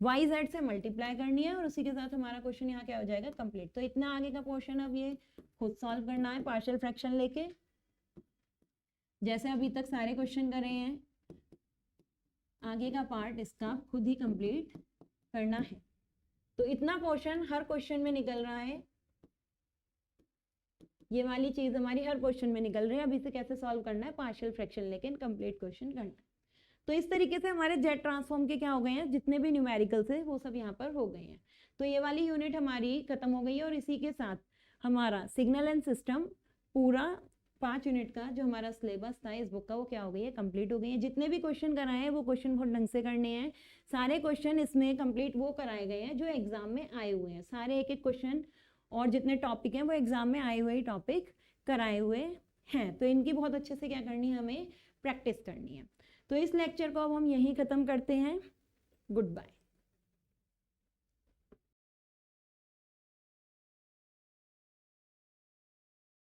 A: yz से मल्टीप्लाई करनी है और उसी के साथ हमारा क्वेश्चन यहाँ क्या हो जाएगा, कंप्लीट। तो इतना आगे का क्वेश्चन अब ये खुद सॉल्व करना है पार्शियल फ्रैक्शन लेके, जैसे अभी तक सारे क्वेश्चन करे हैं। आगे का पार्ट इसका खुद ही कंप्लीट करना है। तो इतना पोर्शन हर क्वेश्चन में निकल रहा है, ये वाली चीज हमारी हर क्वेश्चन में निकल रही है। अब इसे कैसे सॉल्व करना है, पार्शियल फ्रैक्शन लेकिन कंप्लीट क्वेश्चन करना है। तो इस तरीके से हमारे जेट ट्रांसफॉर्म के क्या हो गए हैं, जितने भी न्यूमेरिकल्स है वो सब यहाँ पर हो गए हैं। तो ये वाली यूनिट हमारी खत्म हो गई है और इसी के साथ हमारा सिग्नल एंड सिस्टम पूरा 5 यूनिट का जो हमारा सिलेबस था इस बुक का, वो क्या हो गई है, कंप्लीट हो गई है। जितने भी क्वेश्चन कराए हैं वो क्वेश्चन बहुत ढंग से करने हैं। सारे क्वेश्चन इसमें कंप्लीट वो कराए गए हैं जो एग्जाम में आए हुए हैं। सारे एक एक क्वेश्चन और जितने टॉपिक हैं वो एग्जाम में आए हुए टॉपिक कराए हुए हैं। तो इनकी बहुत अच्छे से क्या करनी है, हमें प्रैक्टिस करनी है। तो इस लेक्चर को अब हम यहीं ख़त्म करते हैं। Good bye.